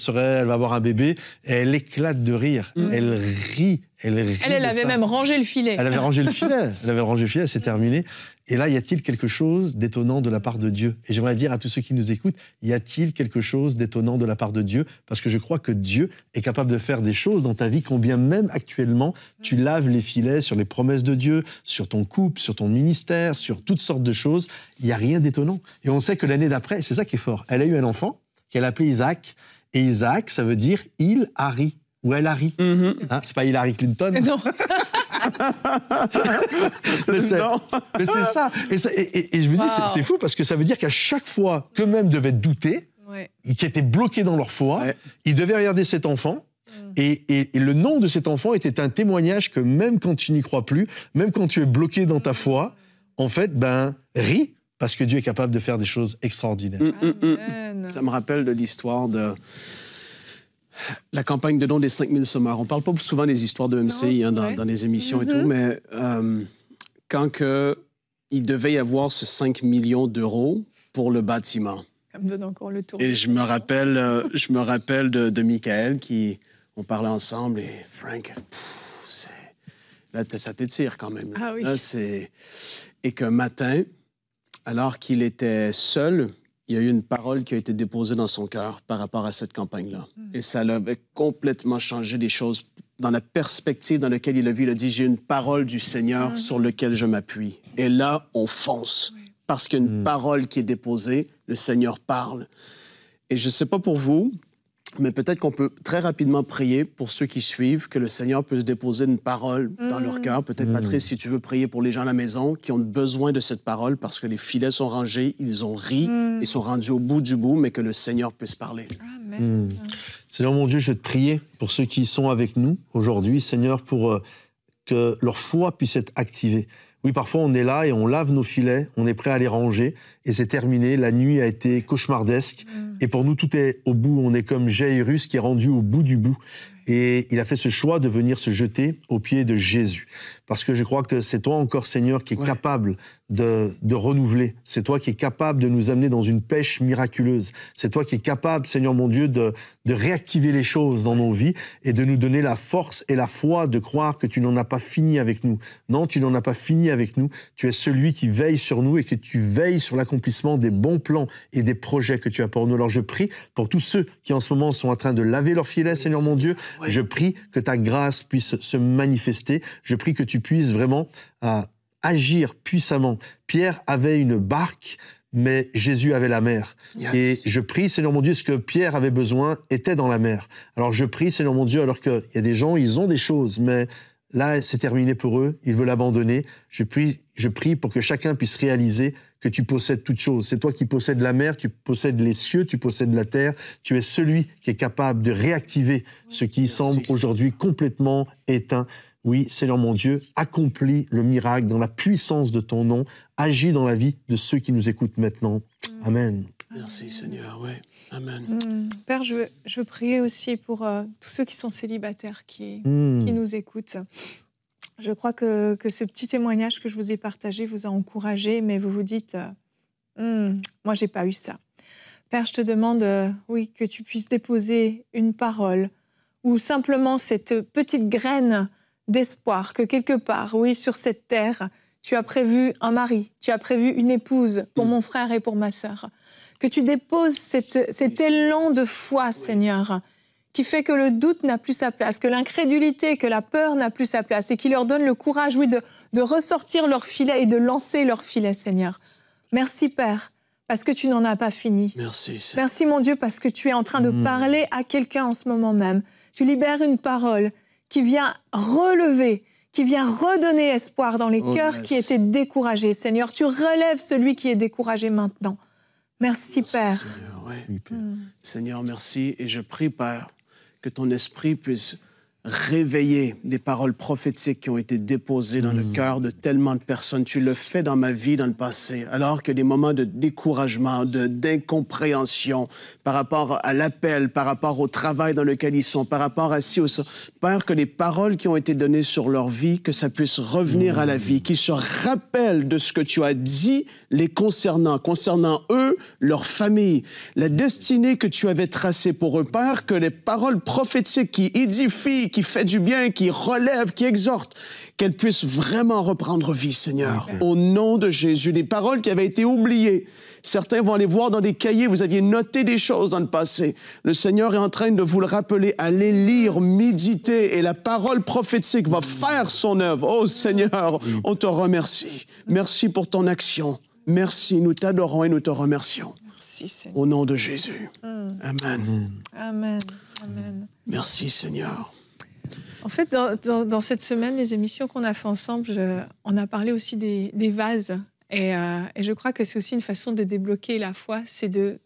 va avoir un bébé, et elle éclate de rire. Elle rit. Elle avait même rangé le filet. Elle avait rangé le filet, c'est terminé. Et là, y a-t-il quelque chose d'étonnant de la part de Dieu? Et j'aimerais dire à tous ceux qui nous écoutent, y a-t-il quelque chose d'étonnant de la part de Dieu? Parce que je crois que Dieu est capable de faire des choses dans ta vie, combien même actuellement tu laves les filets sur les promesses de Dieu, sur ton couple, sur ton ministère, sur toutes sortes de choses. Il n'y a rien d'étonnant. Et on sait que l'année d'après, c'est ça qui est fort, elle a eu un enfant qu'elle a appelé Isaac. Et Isaac, ça veut dire « il a ri ». Ou elle a ri. C'est pas Hillary Clinton. Non. mais c'est ça. Et je me dis, c'est fou parce que ça veut dire qu'à chaque fois qu'eux-mêmes devaient douter, qui étaient bloqués dans leur foi, ils devaient regarder cet enfant. Et le nom de cet enfant était un témoignage que même quand tu n'y crois plus, même quand tu es bloqué dans ta foi, en fait, ris parce que Dieu est capable de faire des choses extraordinaires. Ça me rappelle de l'histoire de la campagne de don des 5000 sommeurs. On ne parle pas souvent des histoires de MCI dans les émissions et tout, mais quand il devait y avoir ce 5 millions d'euros pour le bâtiment. Ça me donne encore le tour. Et je me rappelle de Michael on parlait ensemble et Frank, là, ça t'étire quand même. Ah oui. Là, et qu'un matin, alors qu'il était seul, il y a eu une parole qui a été déposée dans son cœur par rapport à cette campagne-là. Et ça avait complètement changé les choses dans la perspective dans laquelle il a vu. Il a dit, j'ai une parole du Seigneur sur laquelle je m'appuie. Et là, on fonce. Parce qu'il y a une parole qui est déposée, le Seigneur parle. Et je ne sais pas pour vous, mais peut-être qu'on peut très rapidement prier pour ceux qui suivent, que le Seigneur peut se déposer une parole dans leur cœur. Peut-être, Patrice, si tu veux prier pour les gens à la maison qui ont besoin de cette parole parce que les filets sont rangés, ils ont ri, ils sont rendus au bout du bout, mais que le Seigneur puisse parler. Amen. Seigneur mon Dieu, je veux te prier pour ceux qui sont avec nous aujourd'hui, Seigneur, pour que leur foi puisse être activée. Oui, parfois on est là et on lave nos filets, on est prêt à les ranger et c'est terminé. La nuit a été cauchemardesque et pour nous tout est au bout. On est comme Jairus qui est rendu au bout du bout. Et il a fait ce choix de venir se jeter aux pieds de Jésus. Parce que je crois que c'est toi encore, Seigneur, qui est capable de renouveler. C'est toi qui es capable de nous amener dans une pêche miraculeuse. C'est toi qui es capable, Seigneur mon Dieu, de réactiver les choses dans nos vies et de nous donner la force et la foi de croire que tu n'en as pas fini avec nous. Non, tu n'en as pas fini avec nous. Tu es celui qui veille sur nous et que tu veilles sur l'accomplissement des bons plans et des projets que tu as pour nous. Alors je prie pour tous ceux qui en ce moment sont en train de laver leur filet, Seigneur mon Dieu. Je prie que ta grâce puisse se manifester. Je prie que tu puisses vraiment agir puissamment. Pierre avait une barque, mais Jésus avait la mer. Et je prie, Seigneur mon Dieu, ce que Pierre avait besoin était dans la mer. Alors je prie, Seigneur mon Dieu, alors qu'il y a des gens, ils ont des choses, mais là, c'est terminé pour eux, ils veulent abandonner. Je prie pour que chacun puisse réaliser que tu possèdes toutes choses. C'est toi qui possèdes la mer, tu possèdes les cieux, tu possèdes la terre. Tu es celui qui est capable de réactiver ce qui semble aujourd'hui complètement éteint. Oui, Seigneur mon Dieu, accomplis le miracle dans la puissance de ton nom. Agis dans la vie de ceux qui nous écoutent maintenant. Amen. Merci, Seigneur. Oui, amen. Père, je veux prier aussi pour tous ceux qui sont célibataires, qui nous écoutent. Je crois que ce petit témoignage que je vous ai partagé vous a encouragé, mais vous vous dites, moi, j'ai pas eu ça. Père, je te demande, que tu puisses déposer une parole ou simplement cette petite graine d'espoir que quelque part, sur cette terre, tu as prévu un mari, tu as prévu une épouse pour mon frère et pour ma sœur. Que tu déposes cet élan de foi, Seigneur, qui fait que le doute n'a plus sa place, que l'incrédulité, que la peur n'a plus sa place, et qui leur donne le courage, oui, de ressortir leur filet et de lancer leur filet, Seigneur. Merci, Père, parce que tu n'en as pas fini. Merci, Seigneur. Merci, mon Dieu, parce que tu es en train de parler à quelqu'un en ce moment même. Tu libères une parole qui vient relever, qui vient redonner espoir dans les cœurs qui étaient découragés. Seigneur, tu relèves celui qui est découragé maintenant. Merci, Père. Seigneur, oui. Seigneur, merci. Et je prie, Père, que ton esprit puisse réveiller des paroles prophétiques qui ont été déposées dans le cœur de tellement de personnes. Tu le fais dans ma vie dans le passé, alors que des moments de découragement, d'incompréhension par rapport à l'appel, par rapport au travail dans lequel ils sont, par rapport à ci ou ça. Père, que les paroles qui ont été données sur leur vie, que ça puisse revenir à la vie, qu'ils se rappellent de ce que tu as dit les concernant eux, leur famille, la destinée que tu avais tracée pour eux. Père, que les paroles prophétiques qui édifient, qui fait du bien, qui relève, qui exhorte, qu'elle puisse vraiment reprendre vie, Seigneur. Au nom de Jésus, des paroles qui avaient été oubliées. Certains vont aller voir dans des cahiers, vous aviez noté des choses dans le passé. Le Seigneur est en train de vous le rappeler. Allez lire, méditer, et la parole prophétique va faire son œuvre. Oh Seigneur, on te remercie. Merci pour ton action. Merci, nous t'adorons et nous te remercions. Merci, Seigneur. Au nom de Jésus. Amen. Amen. Amen. Merci, Seigneur. En fait, dans cette semaine, les émissions qu'on a fait ensemble, on a parlé aussi des vases. Et je crois que c'est aussi une façon de débloquer la foi, c'est de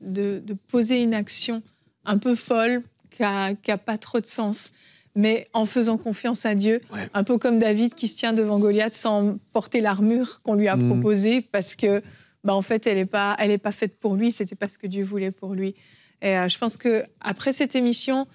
poser une action un peu folle, qui n'a pas trop de sens, mais en faisant confiance à Dieu, un peu comme David qui se tient devant Goliath sans porter l'armure qu'on lui a proposée, parce que, en fait, elle n'est pas faite pour lui, c'était pas ce que Dieu voulait pour lui. Et je pense qu'après cette émission,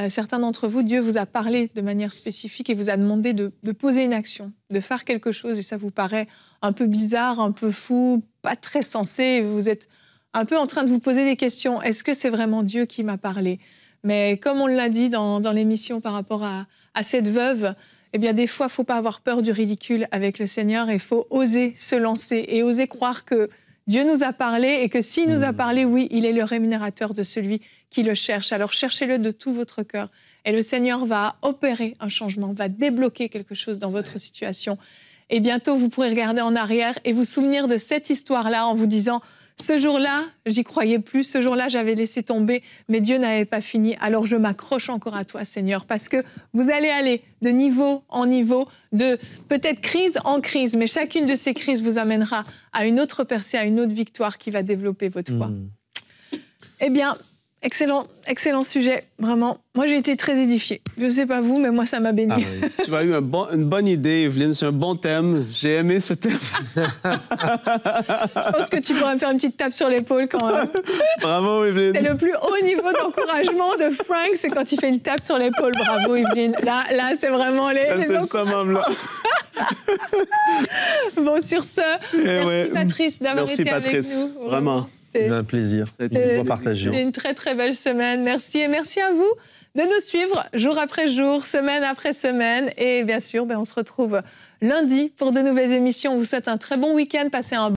certains d'entre vous, Dieu vous a parlé de manière spécifique et vous a demandé de poser une action, de faire quelque chose, et ça vous paraît un peu bizarre, un peu fou, pas très sensé. Vous êtes un peu en train de vous poser des questions. Est-ce que c'est vraiment Dieu qui m'a parlé? Mais comme on l'a dit dans l'émission par rapport à cette veuve, eh bien, des fois, il ne faut pas avoir peur du ridicule avec le Seigneur, il faut oser se lancer et oser croire que Dieu nous a parlé et que s'il nous a parlé, oui, il est le rémunérateur de celui qui le cherche. Alors cherchez-le de tout votre cœur et le Seigneur va opérer un changement, va débloquer quelque chose dans votre situation. Et bientôt, vous pourrez regarder en arrière et vous souvenir de cette histoire-là en vous disant « Ce jour-là, j'y croyais plus, ce jour-là, j'avais laissé tomber, mais Dieu n'avait pas fini. Alors je m'accroche encore à toi, Seigneur, parce que vous allez aller de niveau en niveau, de peut-être crise en crise, mais chacune de ces crises vous amènera à une autre percée, à une autre victoire qui va développer votre foi. Eh bien, excellent sujet, vraiment. Moi, j'ai été très édifiée. Je ne sais pas vous, mais moi, ça m'a béni. Tu as eu une bonne idée, Evelyne. C'est un bon thème. J'ai aimé ce thème. Je pense que tu pourrais me faire une petite tape sur l'épaule quand même. Bravo, Evelyne. C'est le plus haut niveau d'encouragement de Frank, c'est quand il fait une tape sur l'épaule. Bravo, Evelyne. Là, c'est vraiment les c'est le summum, là. Bon, sur ce, merci Patrice d'avoir été Patrice, avec nous. Vraiment. C'est un plaisir. C'était une très, très belle semaine. Merci. Et merci à vous de nous suivre jour après jour, semaine après semaine. Et bien sûr, on se retrouve lundi pour de nouvelles émissions. On vous souhaite un très bon week-end. Passez un